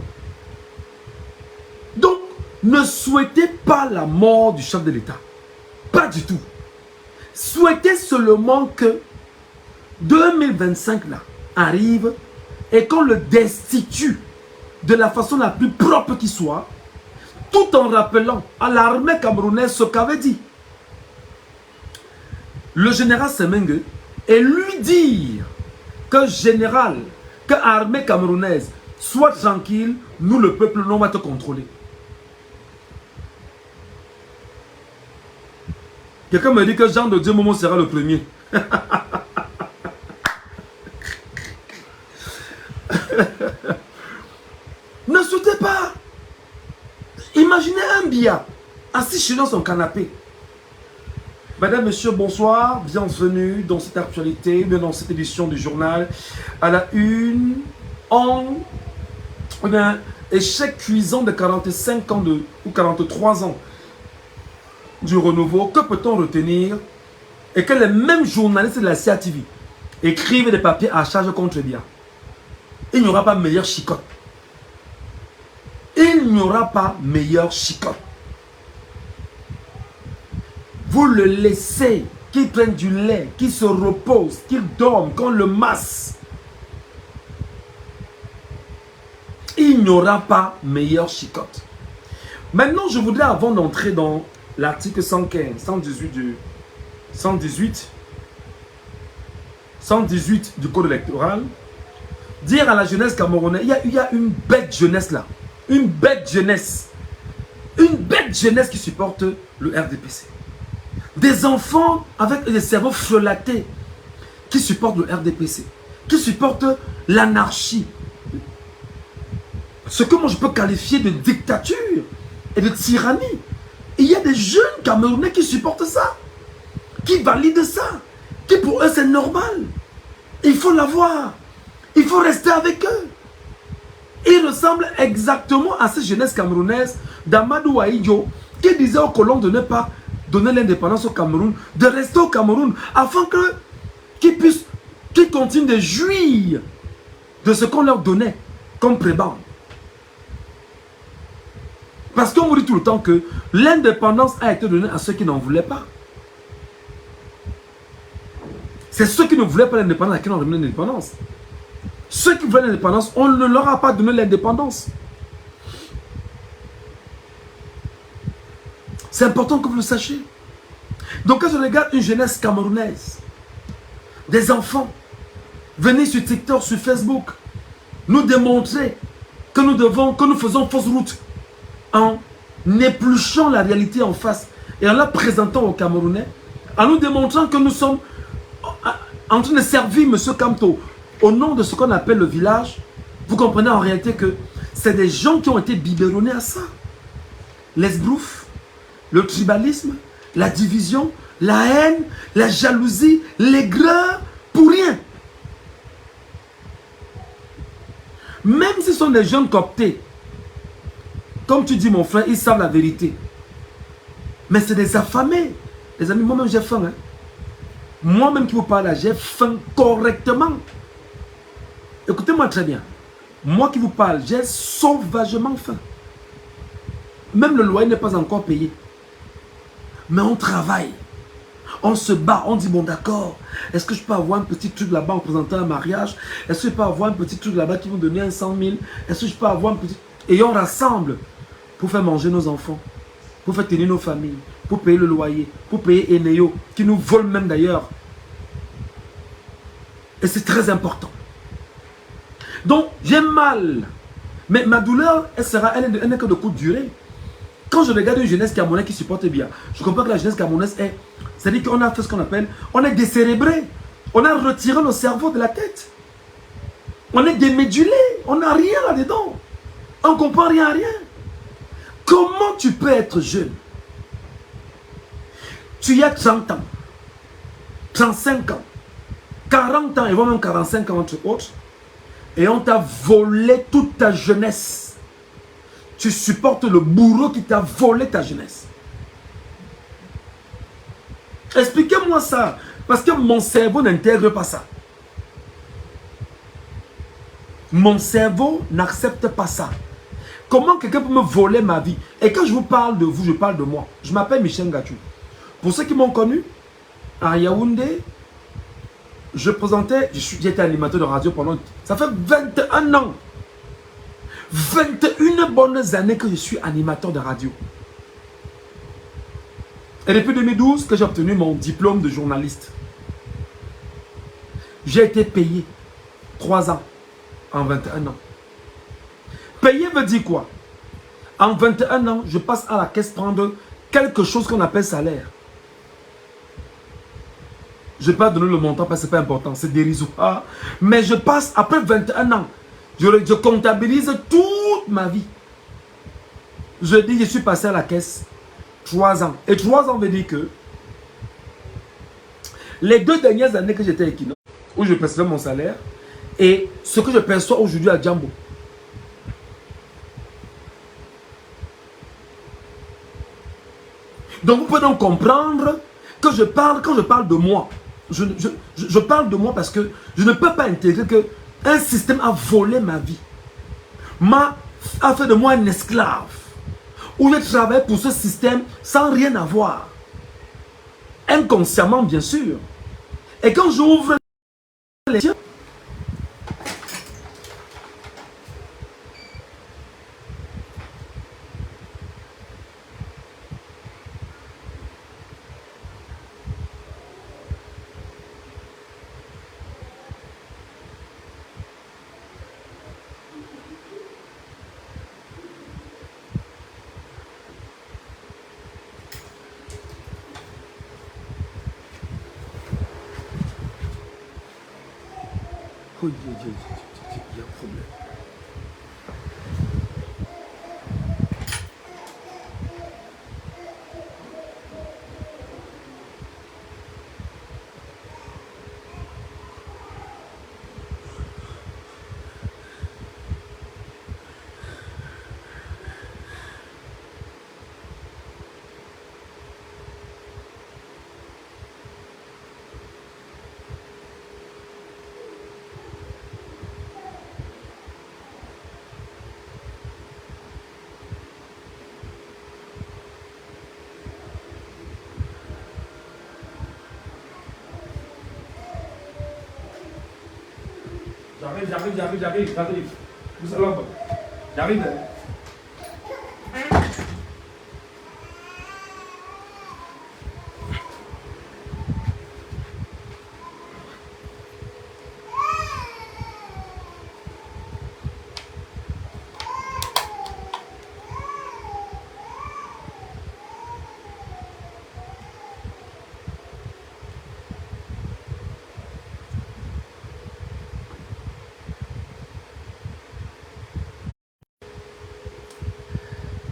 Speaker 1: Donc, ne souhaitez pas la mort du chef de l'État. Pas du tout. Souhaitez seulement que 2025 là, arrive et qu'on le destitue de la façon la plus propre qui soit, tout en rappelant à l'armée camerounaise ce qu'avait dit le général Semengue, et lui dire que général, que l'armée camerounaise soit tranquille, nous le peuple, on va te contrôler. Quelqu'un me dit que Jean de Dieu Momo sera le premier. Ne souhaitez pas. Imaginez un Biya assis chez dans son canapé. Madame, monsieur, bonsoir, bienvenue dans cette actualité, dans cette édition du journal. À la une, échec cuisant de 45 ans ou 43 ans du renouveau. Que peut-on retenir? Et que les mêmes journalistes de la CATV écrivent des papiers à charge contre Biya. Il n'y aura pas meilleur chicotte. Il n'y aura pas meilleur chicotte. Vous le laissez, qu'il prenne du lait, qu'il se repose, qu'il dorme, qu'on le masse. Il n'y aura pas meilleur chicotte. Maintenant, je voudrais, avant d'entrer dans l'article 115, 118 du code électoral, dire à la jeunesse camerounaise, il y a une bête jeunesse là. Une bête jeunesse. Une bête jeunesse qui supporte le RDPC. Des enfants avec des cerveaux frelatés qui supportent le RDPC, qui supportent l'anarchie. Ce que moi je peux qualifier de dictature et de tyrannie. Et il y a des jeunes Camerounais qui supportent ça, qui valident ça, qui pour eux c'est normal. Il faut l'avoir. Il faut rester avec eux. Il ressemble exactement à cette jeunesse camerounaise d'Amadou Ahidjo qui disait aux colons de ne pas donner l'indépendance au Cameroun, de rester au Cameroun afin qu'ils continuent de jouir de ce qu'on leur donnait comme prébende. Parce qu'on vous dit tout le temps que l'indépendance a été donnée à ceux qui n'en voulaient pas. C'est ceux qui ne voulaient pas l'indépendance à qui on a donné l'indépendance. Ceux qui veulent l'indépendance, on ne leur a pas donné l'indépendance. C'est important que vous le sachiez. Donc quand je regarde une jeunesse camerounaise, des enfants, venir sur TikTok, sur Facebook, nous démontrer que nous faisons fausse route en épluchant la réalité en face et en la présentant aux Camerounais, en nous démontrant que nous sommes en train de servir M. Kamto au nom de ce qu'on appelle le village, vous comprenez en réalité que c'est des gens qui ont été biberonnés à ça. L'esbrouf, le tribalisme, la division, la haine, la jalousie, l'aigreur, pour rien. Même si ce sont des jeunes cooptés, comme tu dis mon frère, ils savent la vérité. Mais c'est des affamés. Les amis, moi-même j'ai faim. Hein. Moi-même qui vous parle là, j'ai faim correctement. Écoutez-moi très bien. Moi qui vous parle, j'ai sauvagement faim. Même le loyer n'est pas encore payé. Mais on travaille. On se bat. On dit, bon d'accord, est-ce que je peux avoir un petit truc là-bas en présentant un mariage? Est-ce que je peux avoir un petit truc là-bas qui vont donner 100 000? Est-ce que je peux avoir un petit... Et on rassemble pour faire manger nos enfants, pour faire tenir nos familles, pour payer le loyer, pour payer Eneo, qui nous vole même d'ailleurs. Et c'est très important. Donc, j'ai mal. Mais ma douleur, elle n'est que de courte durée. Quand je regarde une jeunesse camerounaise qui supporte bien, je comprends que la jeunesse camerounaise est... C'est-à-dire qu'on a fait ce qu'on appelle... On est décérébré. On a retiré le cerveau de la tête. On est démédulé. On n'a rien là-dedans. On ne comprend rien à rien. Comment tu peux être jeune? Tu y as 30 ans, 35 ans, 40 ans et même 45 ans entre autres. Et on t'a volé toute ta jeunesse. Tu supportes le bourreau qui t'a volé ta jeunesse. Expliquez-moi ça. Parce que mon cerveau n'intègre pas ça. Mon cerveau n'accepte pas ça. Comment quelqu'un peut me voler ma vie? Et quand je vous parle de vous, je parle de moi. Je m'appelle Michel Ngachou. Pour ceux qui m'ont connu, à Yaoundé, j'étais animateur de radio pendant, ça fait 21 ans. 21 bonnes années que je suis animateur de radio. Et depuis 2012 que j'ai obtenu mon diplôme de journaliste. J'ai été payé 3 ans en 21 ans. Payer veut dire quoi? En 21 ans, je passe à la caisse prendre quelque chose qu'on appelle salaire. Je ne vais pas donner le montant parce que ce n'est pas important, c'est dérisoire. Mais je passe, après 21 ans, je comptabilise toute ma vie. Je dis, je suis passé à la caisse 3 ans. Et 3 ans veut dire que les 2 dernières années que j'étais à Equinox, où je percevais mon salaire, et ce que je perçois aujourd'hui à Djambo. Donc vous pouvez donc comprendre que quand je parle de moi, je parle de moi parce que je ne peux pas intégrer qu'un système a volé ma vie, a fait de moi un esclave, où je travaille pour ce système sans rien avoir, inconsciemment bien sûr. Et quand j'ouvre les yeux, oh, il y a un problème. J'arrive. Vous allez là-bas. J'arrive.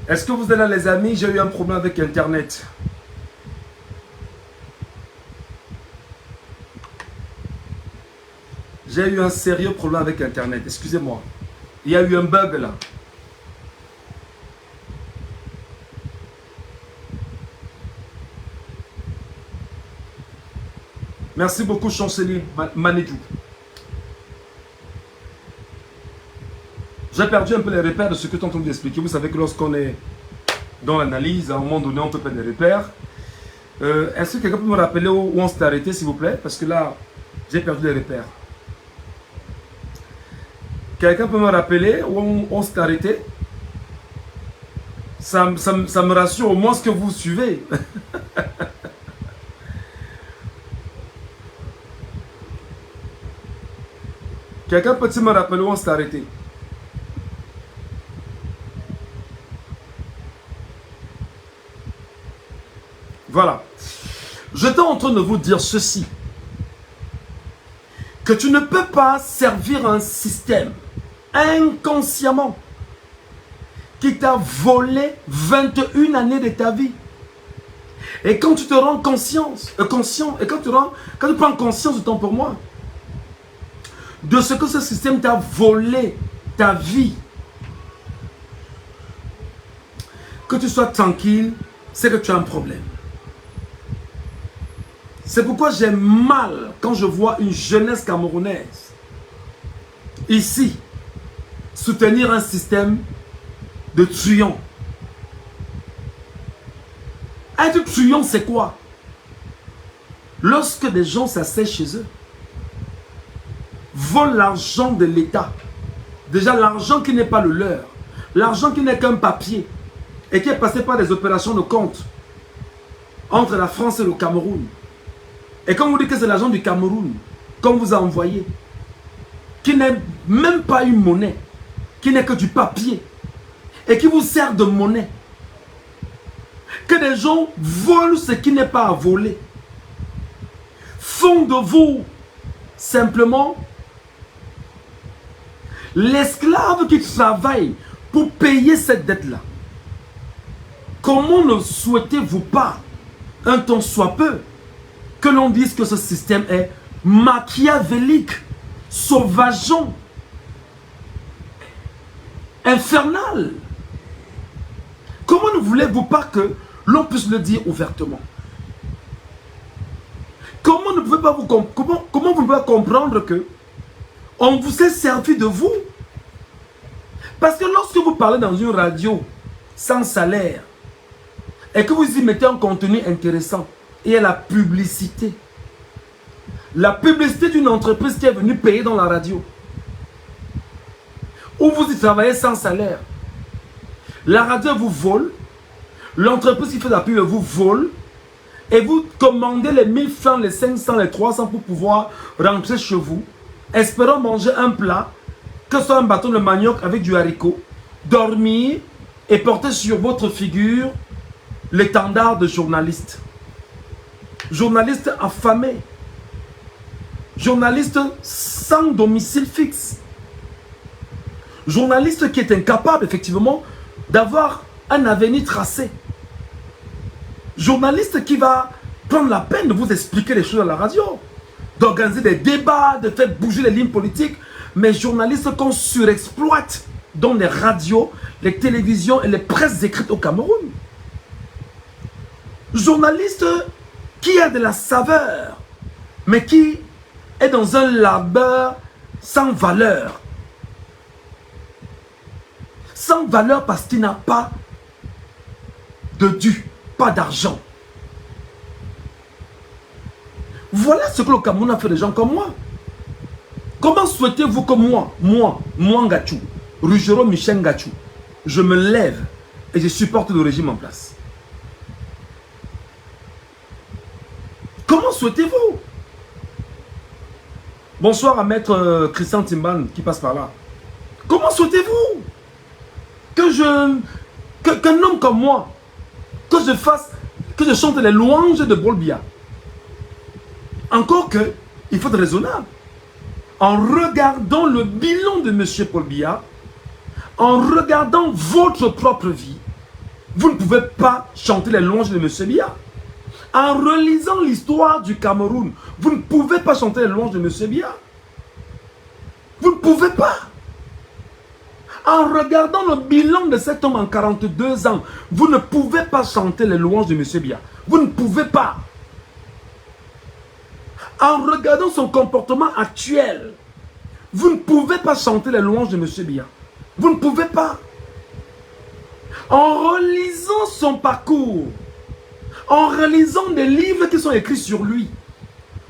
Speaker 1: Est-ce que vous êtes là les amis? J'ai eu un problème avec Internet. J'ai eu un sérieux problème avec Internet. Excusez-moi. Il y a eu un bug là. Merci beaucoup Chancelier Manedou. J'ai perdu un peu les repères de ce que tu es en train d'expliquer. Vous savez que lorsqu'on est dans l'analyse, à un moment donné, on peut perdre les repères. Est-ce que quelqu'un peut me rappeler où on s'est arrêté, s'il vous plaît? Parce que là, j'ai perdu les repères. Quelqu'un peut me rappeler où on s'est arrêté? Ça me rassure au moins ce que vous suivez. Quelqu'un peut-il me rappeler où on s'est arrêté? Voilà. J'étais en train de vous dire ceci. Que tu ne peux pas servir un système inconsciemment qui t'a volé 21 années de ta vie. Et quand tu te rends conscient, et quand tu prends conscience de ton pour moi, de ce que ce système t'a volé ta vie, que tu sois tranquille, c'est que tu as un problème. C'est pourquoi j'ai mal quand je vois une jeunesse camerounaise, ici, soutenir un système de truands. Être truand, c'est quoi? Lorsque des gens s'assèchent chez eux, volent l'argent de l'État, déjà l'argent qui n'est pas le leur, l'argent qui n'est qu'un papier et qui est passé par des opérations de compte entre la France et le Cameroun. Et quand vous dites que c'est l'argent du Cameroun qu'on vous a envoyé, qui n'est même pas une monnaie, qui n'est que du papier et qui vous sert de monnaie, que des gens volent ce qui n'est pas à voler, font de vous simplement l'esclave qui travaille pour payer cette dette-là. Comment ne souhaitez-vous pas, un temps soit peu, que l'on dise que ce système est machiavélique, sauvageant, infernal? Comment ne voulez-vous pas que l'on puisse le dire ouvertement? Comment vous ne pouvez pas comprendre que on vous est servi de vous? Parce que lorsque vous parlez dans une radio sans salaire et que vous y mettez un contenu intéressant, il y a la publicité. La publicité d'une entreprise qui est venue payer dans la radio. Ou vous y travaillez sans salaire. La radio vous vole. L'entreprise qui fait la pub vous vole. Et vous commandez les 1000 francs, les 500, les 300 pour pouvoir rentrer chez vous. Espérant manger un plat, que ce soit un bâton de manioc avec du haricot, dormir et porter sur votre figure l'étendard de journaliste. Journaliste affamé. Journaliste sans domicile fixe. Journaliste qui est incapable effectivement d'avoir un avenir tracé. Journaliste qui va prendre la peine de vous expliquer les choses à la radio, d'organiser des débats, de faire bouger les lignes politiques, mais journalistes qu'on surexploite dans les radios, les télévisions et les presses écrites au Cameroun. Journaliste qui a de la saveur, mais qui est dans un labeur sans valeur. Sans valeur parce qu'il n'a pas de dû, pas d'argent. Voilà ce que le Cameroun a fait des gens comme moi. Comment souhaitez-vous que moi Ngachou, Rugero Michel Ngachou, je me lève et je supporte le régime en place? Comment souhaitez-vous? Bonsoir à maître Christian Timban qui passe par là. Comment souhaitez-vous qu'un homme comme moi, que je chante les louanges de Paul Biya? Encore que, il faut être raisonnable. En regardant le bilan de M. Paul Biya, en regardant votre propre vie, vous ne pouvez pas chanter les louanges de M. Biya. En relisant l'histoire du Cameroun, vous ne pouvez pas chanter les louanges de M. Biya. Vous ne pouvez pas. En regardant le bilan de cet homme en 42 ans, vous ne pouvez pas chanter les louanges de M. Biya. Vous ne pouvez pas. En regardant son comportement actuel, vous ne pouvez pas chanter les louanges de M. Biya. Vous ne pouvez pas. En relisant son parcours, en relisant des livres qui sont écrits sur lui,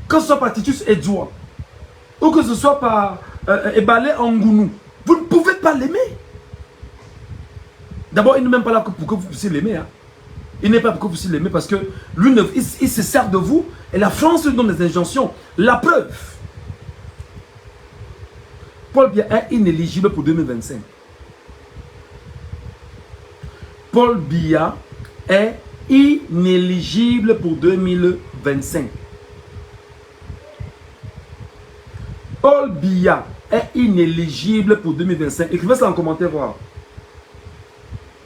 Speaker 1: que ce soit par Titus Edouard, ou que ce soit par Ebale Angounou, vous ne pouvez pas l'aimer. D'abord, il n'est même pas là pour que vous puissiez l'aimer. Hein. Il n'est pas pour que vous puissiez l'aimer parce que lui, il se sert de vous et la France lui donne des injonctions. La preuve. Paul Biya est inéligible pour 2025. Paul Biya est inéligible pour 2025. Paul Biya est inéligible pour 2025. Écrivez ça en commentaire, voir.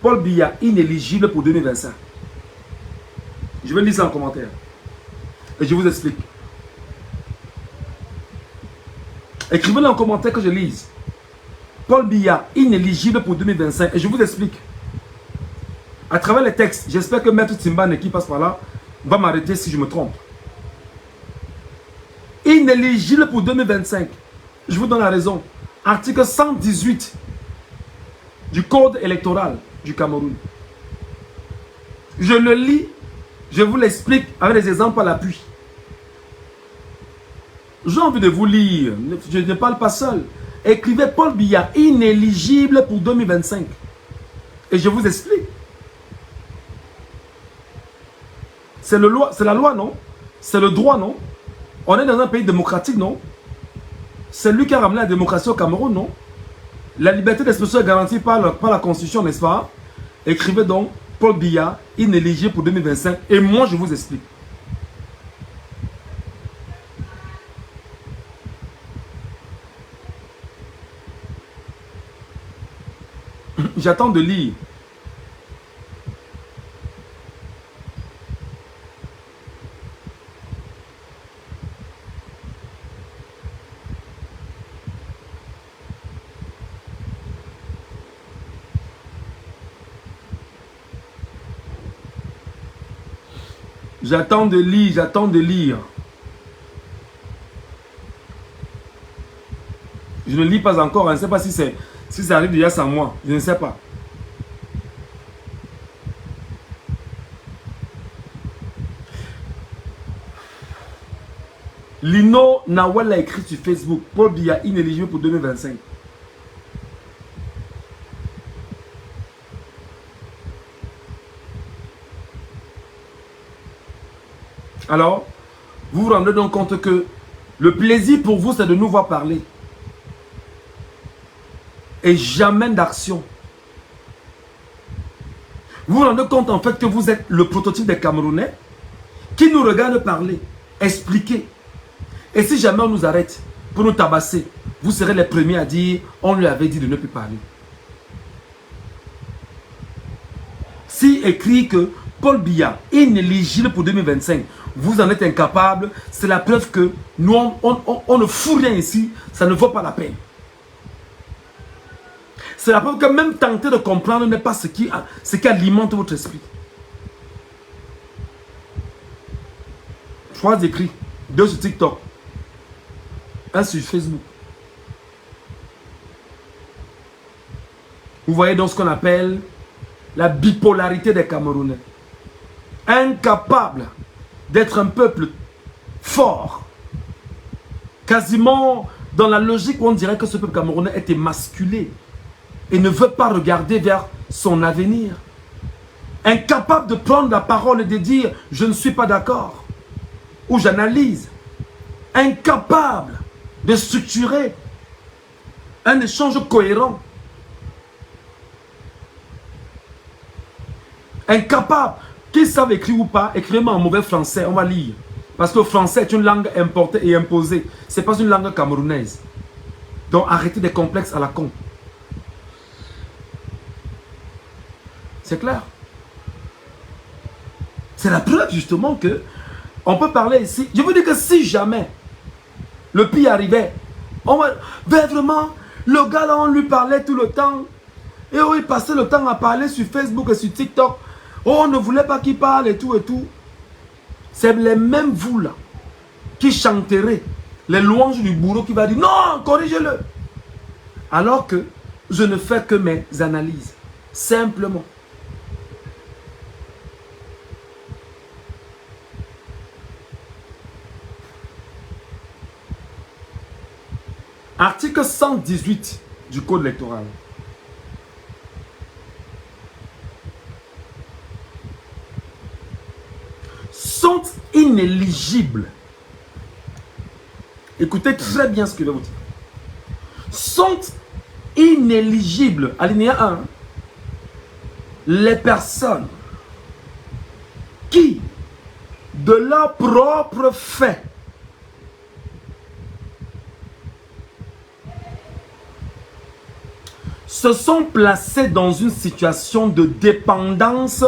Speaker 1: Paul Biya, inéligible pour 2025. Je vais lire ça en commentaire. Et je vous explique. Écrivez-le en commentaire que je lise. Paul Biya, inéligible pour 2025. Et je vous explique. À travers les textes, j'espère que Maître Timbane qui passe par là va m'arrêter si je me trompe. Inéligible pour 2025. Je vous donne la raison. Article 118 du code électoral du Cameroun. Je le lis, je vous l'explique avec des exemples à l'appui. J'ai envie de vous lire, je ne parle pas seul. Écrivez Paul Biya, inéligible pour 2025. Et je vous explique. C'est la loi, non? C'est le droit, non? On est dans un pays démocratique, non? C'est lui qui a ramené la démocratie au Cameroun, non? La liberté d'expression est garantie par la Constitution, n'est-ce pas? Écrivez donc Paul Biya, inéligible pour 2025. Et moi, je vous explique. J'attends de lire. J'attends de lire, j'attends de lire. Je ne lis pas encore, je ne sais pas si ça arrive déjà sans moi, je ne sais pas. Lino Nawel a écrit sur Facebook, Paul Biya inéligible pour 2025. Alors, vous vous rendez donc compte que le plaisir pour vous, c'est de nous voir parler. Et jamais d'action. Vous vous rendez compte en fait que vous êtes le prototype des Camerounais qui nous regardent parler, expliquer. Et si jamais on nous arrête pour nous tabasser, vous serez les premiers à dire, on lui avait dit de ne plus parler. Si écrit que Paul Biya inéligible pour 2025, vous en êtes incapable, c'est la preuve que nous, on ne fout rien ici, ça ne vaut pas la peine. C'est la preuve que même tenter de comprendre n'est pas ce qui alimente votre esprit. 3 écrits, 2 sur TikTok, 1 sur Facebook. Vous voyez donc ce qu'on appelle la bipolarité des Camerounais. Incapables d'être un peuple fort. Quasiment dans la logique où on dirait que ce peuple camerounais est émasculé et ne veut pas regarder vers son avenir. Incapable de prendre la parole et de dire « je ne suis pas d'accord » ou « j'analyse ». Incapable de structurer un échange cohérent. Incapable, qu'ils savent écrire ou pas, écrivez-moi en mauvais français, on va lire. Parce que le français est une langue importée et imposée. Ce n'est pas une langue camerounaise. Donc arrêtez des complexes à la con. C'est clair. C'est la preuve justement que on peut parler ici. Je veux dire que si jamais le pire arrivait, on va vraiment, le gars là on lui parlait tout le temps. Et oh, il passait le temps à parler sur Facebook et sur TikTok. Oh, on ne voulait pas qu'il parle et tout et tout. C'est les mêmes vous là qui chanteraient les louanges du bourreau qui va dire non, corrigez-le. Alors que je ne fais que mes analyses. Simplement. Article 118 du Code électoral. Sont inéligibles. Écoutez très bien ce que je vais vous dire. Sont inéligibles, alinéa 1, les personnes qui, de leur propre fait, se sont placées dans une situation de dépendance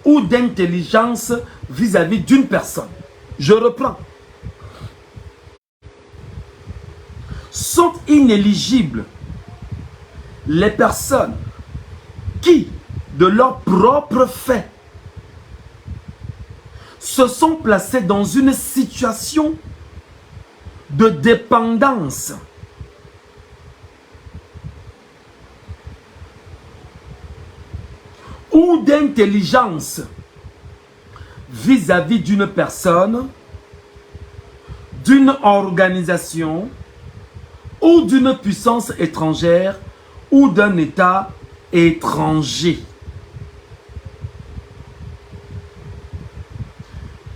Speaker 1: ou d'intelligence vis-à-vis d'une personne. Je reprends. Sont inéligibles les personnes qui, de leur propre fait, se sont placées dans une situation de dépendance ou d'intelligence vis-à-vis d'une personne, d'une organisation ou d'une puissance étrangère ou d'un État étranger.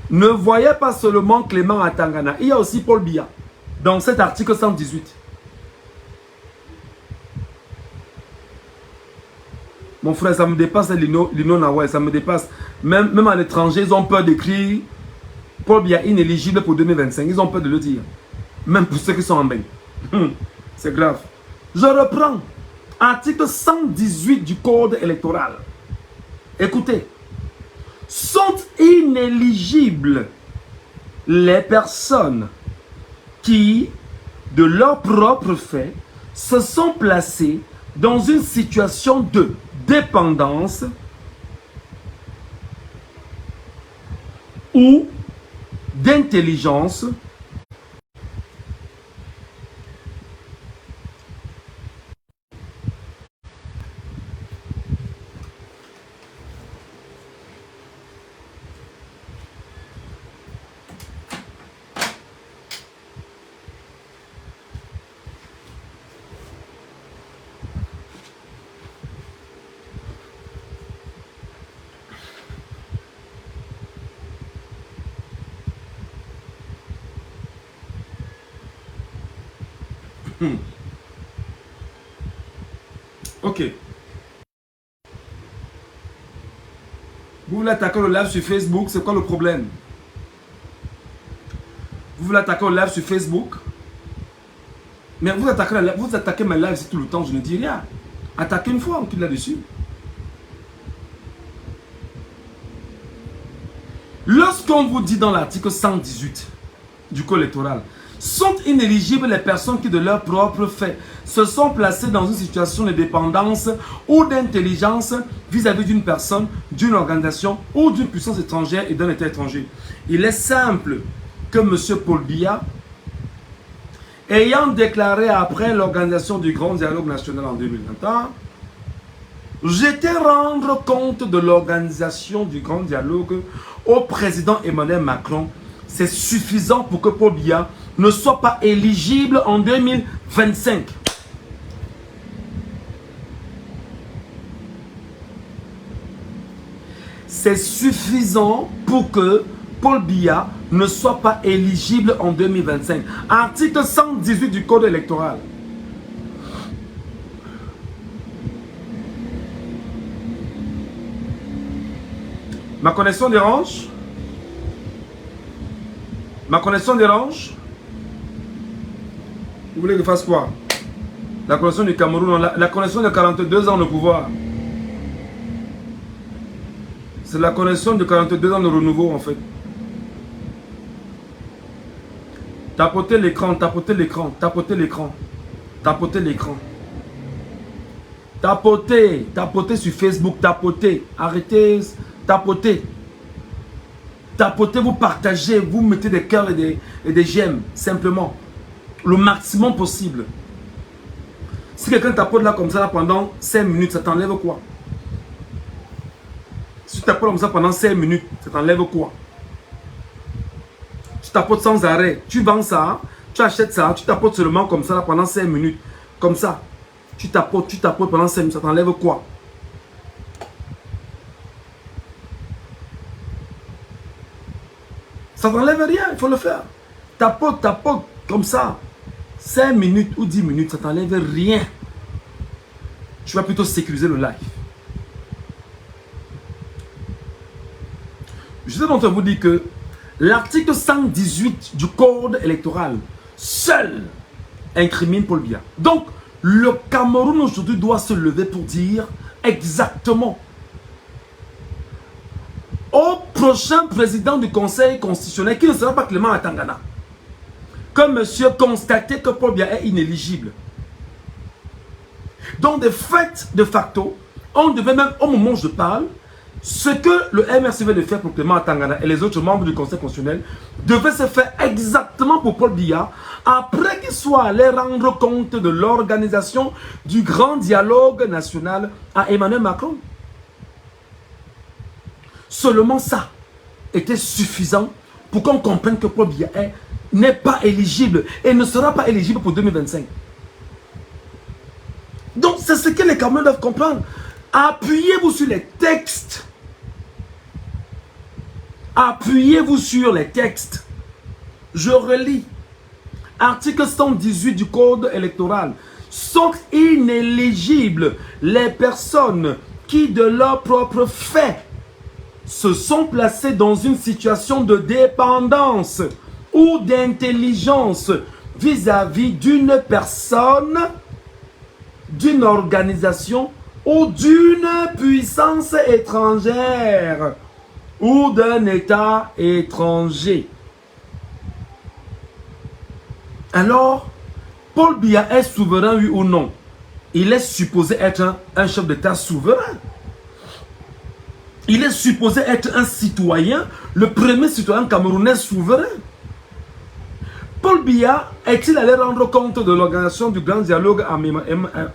Speaker 1: Ne voyez pas seulement Clément Atangana, il y a aussi Paul Biya dans cet article 118. Mon frère, ça me dépasse Lino Nawai, ça me dépasse. Même à l'étranger, ils ont peur d'écrire Paul Biya inéligible pour 2025. Ils ont peur de le dire. Même pour ceux qui sont en bain. C'est grave. Je reprends. Article 118 du Code électoral. Écoutez. Sont inéligibles les personnes qui, de leur propre fait, se sont placées dans une situation de dépendance ou d'intelligence Ok. Vous voulez attaquer le live sur Facebook, c'est quoi le problème? Vous voulez attaquer le live sur Facebook? Mais vous attaquez mes lives tout le temps, je ne dis rien. Attaquez une fois, on clique là-dessus. Lorsqu'on vous dit dans l'article 118 du Code électoral, sont inéligibles les personnes qui de leur propre fait se sont placées dans une situation de dépendance ou d'intelligence vis-à-vis d'une personne, d'une organisation ou d'une puissance étrangère et d'un État étranger. Il est simple que M. Paul Biya, ayant déclaré après l'organisation du Grand Dialogue National en 2021, j'étais rendre compte de l'organisation du Grand Dialogue au président Emmanuel Macron. C'est suffisant pour que Paul Biya ne soit pas éligible en 2025. C'est suffisant pour que Paul Biya ne soit pas éligible en 2025. Article 118 du Code électoral. Ma connexion dérange? Ma connexion dérange? Vous voulez que je fasse quoi? La connexion du Cameroun, la connexion de 42 ans de pouvoir. C'est la connexion de 42 ans de renouveau en fait. Tapotez l'écran, tapotez l'écran, tapotez l'écran, tapotez l'écran. Tapotez, tapotez sur Facebook, tapotez, arrêtez, tapotez. Tapotez, vous partagez, vous mettez des cœurs et des j'aime, simplement. Le maximum possible. Si quelqu'un tapote là comme ça là, pendant 5 minutes, ça t'enlève quoi? Si tu tapotes comme ça pendant 5 minutes, ça t'enlève quoi? Tu tapotes sans arrêt, tu vends ça, tu achètes ça, tu tapotes seulement comme ça là, pendant 5 minutes. Comme ça. Tu tapotes pendant 5 minutes, ça t'enlève quoi? Ça t'enlève rien, il faut le faire. Tapote comme ça. 5 minutes ou 10 minutes, ça t'enlève rien. Tu vas plutôt sécuriser le live. Je vais donc vous dire que l'article 118 du Code électoral seul incrimine Paul Biya. Donc, le Cameroun aujourd'hui doit se lever pour dire exactement au prochain président du Conseil constitutionnel, qui ne sera pas Clément Atangana, que monsieur constatait que Paul Biya est inéligible. Donc, de fait, de facto, on devait même, au moment où je parle, ce que le MRC veut de faire pour Clément Atangana et les autres membres du Conseil constitutionnel devait se faire exactement pour Paul Biya après qu'il soit allé rendre compte de l'organisation du Grand Dialogue National à Emmanuel Macron. Seulement ça était suffisant pour qu'on comprenne que Paul Biya n'est pas éligible et ne sera pas éligible pour 2025. Donc c'est ce que les Camerounais doivent comprendre. Appuyez-vous sur les textes. Appuyez-vous sur les textes. Je relis. Article 118 du Code électoral. Sont inéligibles les personnes qui, de leur propre fait, se sont placées dans une situation de dépendance ou d'intelligence vis-à-vis d'une personne, d'une organisation ou d'une puissance étrangère ou d'un État étranger. Alors, Paul Biya est souverain, oui ou non? Il est supposé être un chef d'État souverain. Il est supposé être un citoyen, le premier citoyen camerounais souverain. Paul Biya est-il allé rendre compte de l'organisation du grand dialogue à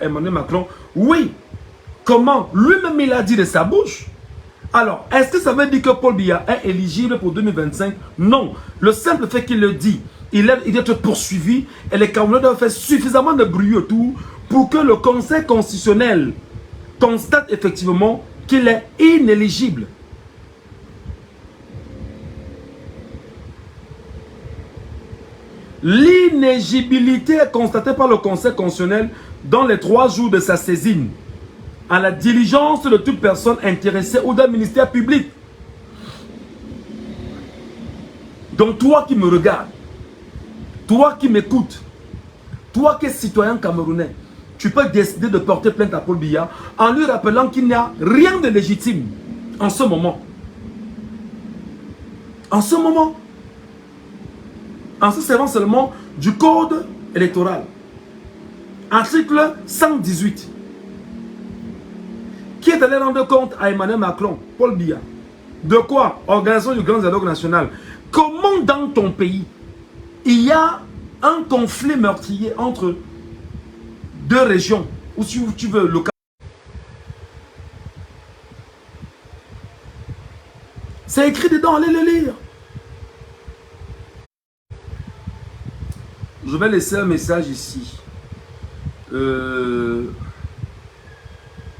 Speaker 1: Emmanuel Macron? Oui. Comment? Lui-même, il a dit de sa bouche. Alors, est-ce que ça veut dire que Paul Biya est éligible pour 2025? Non. Le simple fait qu'il le dit, il est être poursuivi et les Camerounais doivent faire suffisamment de bruit autour pour que le Conseil constitutionnel constate effectivement qu'il est inéligible. L'inéligibilité est constatée par le Conseil constitutionnel dans les 3 jours de sa saisine, à la diligence de toute personne intéressée ou d'un ministère public. Donc toi qui me regardes, toi qui m'écoutes, toi qui es citoyen camerounais, tu peux décider de porter plainte à Paul Biya en lui rappelant qu'il n'y a rien de légitime en ce moment. En ce moment. En se servant seulement du code électoral. Article 118. Qui est allé rendre compte à Emmanuel Macron, Paul Biya? De quoi? Organisation du grand dialogue national. Comment dans ton pays, il y a un conflit meurtrier entre 2 régions, ou si tu veux, le cas. C'est écrit dedans, allez le lire. Je vais laisser un message ici.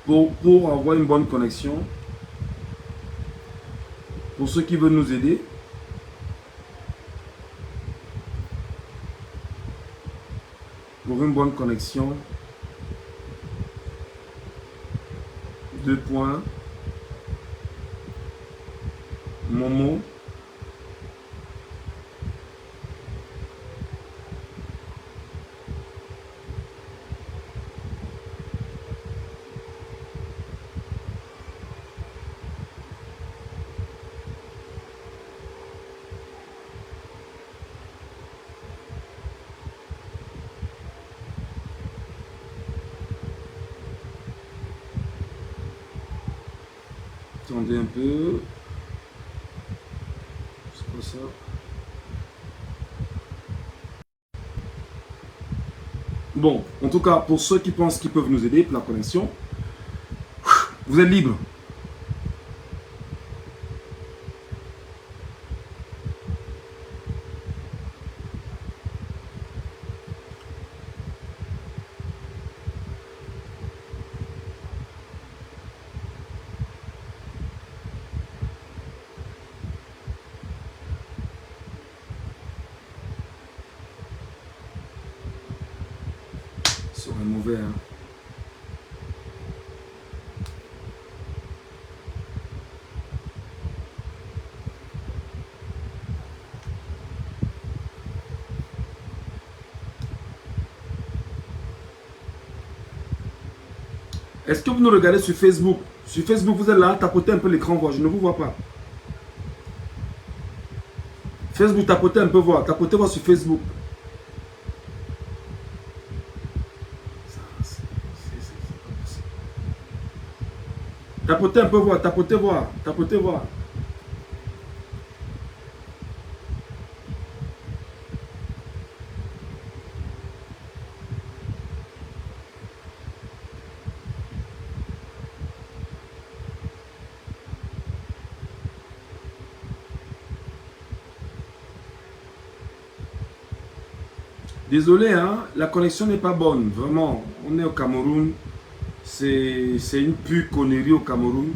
Speaker 1: Pour avoir une bonne connexion. Pour ceux qui veulent nous aider. Pour une bonne connexion. 2 points. Momo. Attendez un peu. C'est quoi ça? Bon, en tout cas, pour ceux qui pensent qu'ils peuvent nous aider pour la connexion, vous êtes libres. Ce serait mauvais, hein. Est-ce que vous nous regardez sur Facebook? Sur Facebook, vous êtes là, tapotez un peu l'écran, voir. Je ne vous vois pas. Facebook, tapotez un peu, voir. Tapotez voir sur Facebook. Tapotez un peu, voir. Tapotez voir. Tapotez voir. Désolé, hein, la connexion n'est pas bonne. Vraiment, on est au Cameroun. C'est une pure connerie au Cameroun.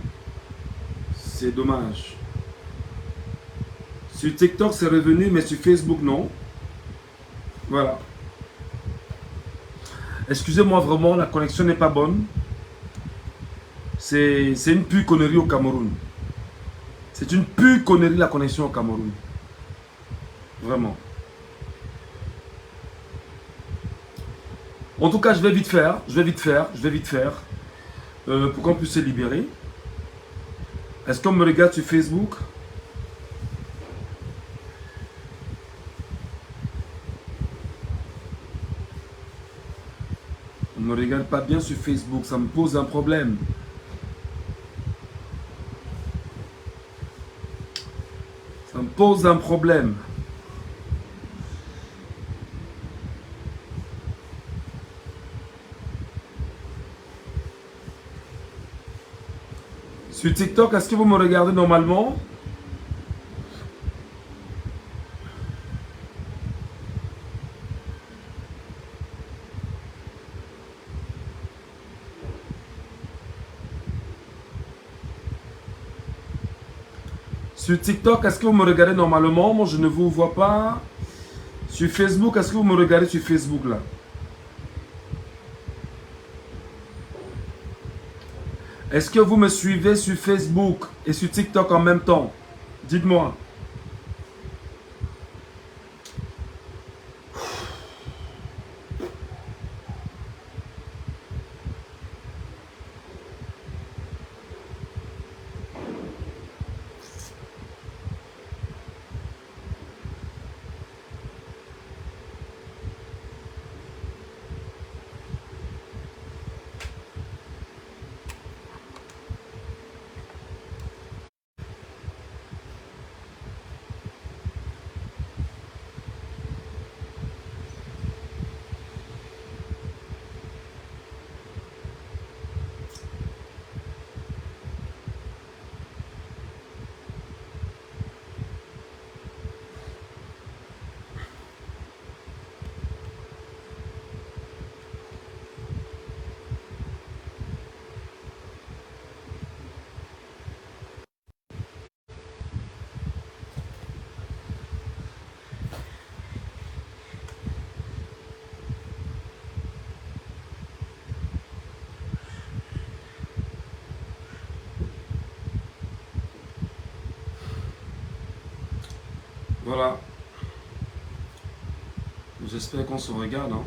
Speaker 1: C'est dommage. Sur TikTok, c'est revenu, mais sur Facebook, non. Voilà. Excusez-moi, vraiment, la connexion n'est pas bonne. C'est une pure connerie au Cameroun. C'est une pure connerie, la connexion au Cameroun. Vraiment. En tout cas, je vais vite faire. Pour qu'on puisse se libérer. Est-ce qu'on me regarde sur Facebook? On ne me regarde pas bien sur Facebook, ça me pose un problème. Ça me pose un problème. Sur TikTok, est-ce que vous me regardez normalement? Sur TikTok, est-ce que vous me regardez normalement? Moi, je ne vous vois pas. Sur Facebook, est-ce que vous me regardez sur Facebook là? Est-ce que vous me suivez sur Facebook et sur TikTok en même temps? Dites-moi. Voilà. J'espère qu'on se regarde. Hein.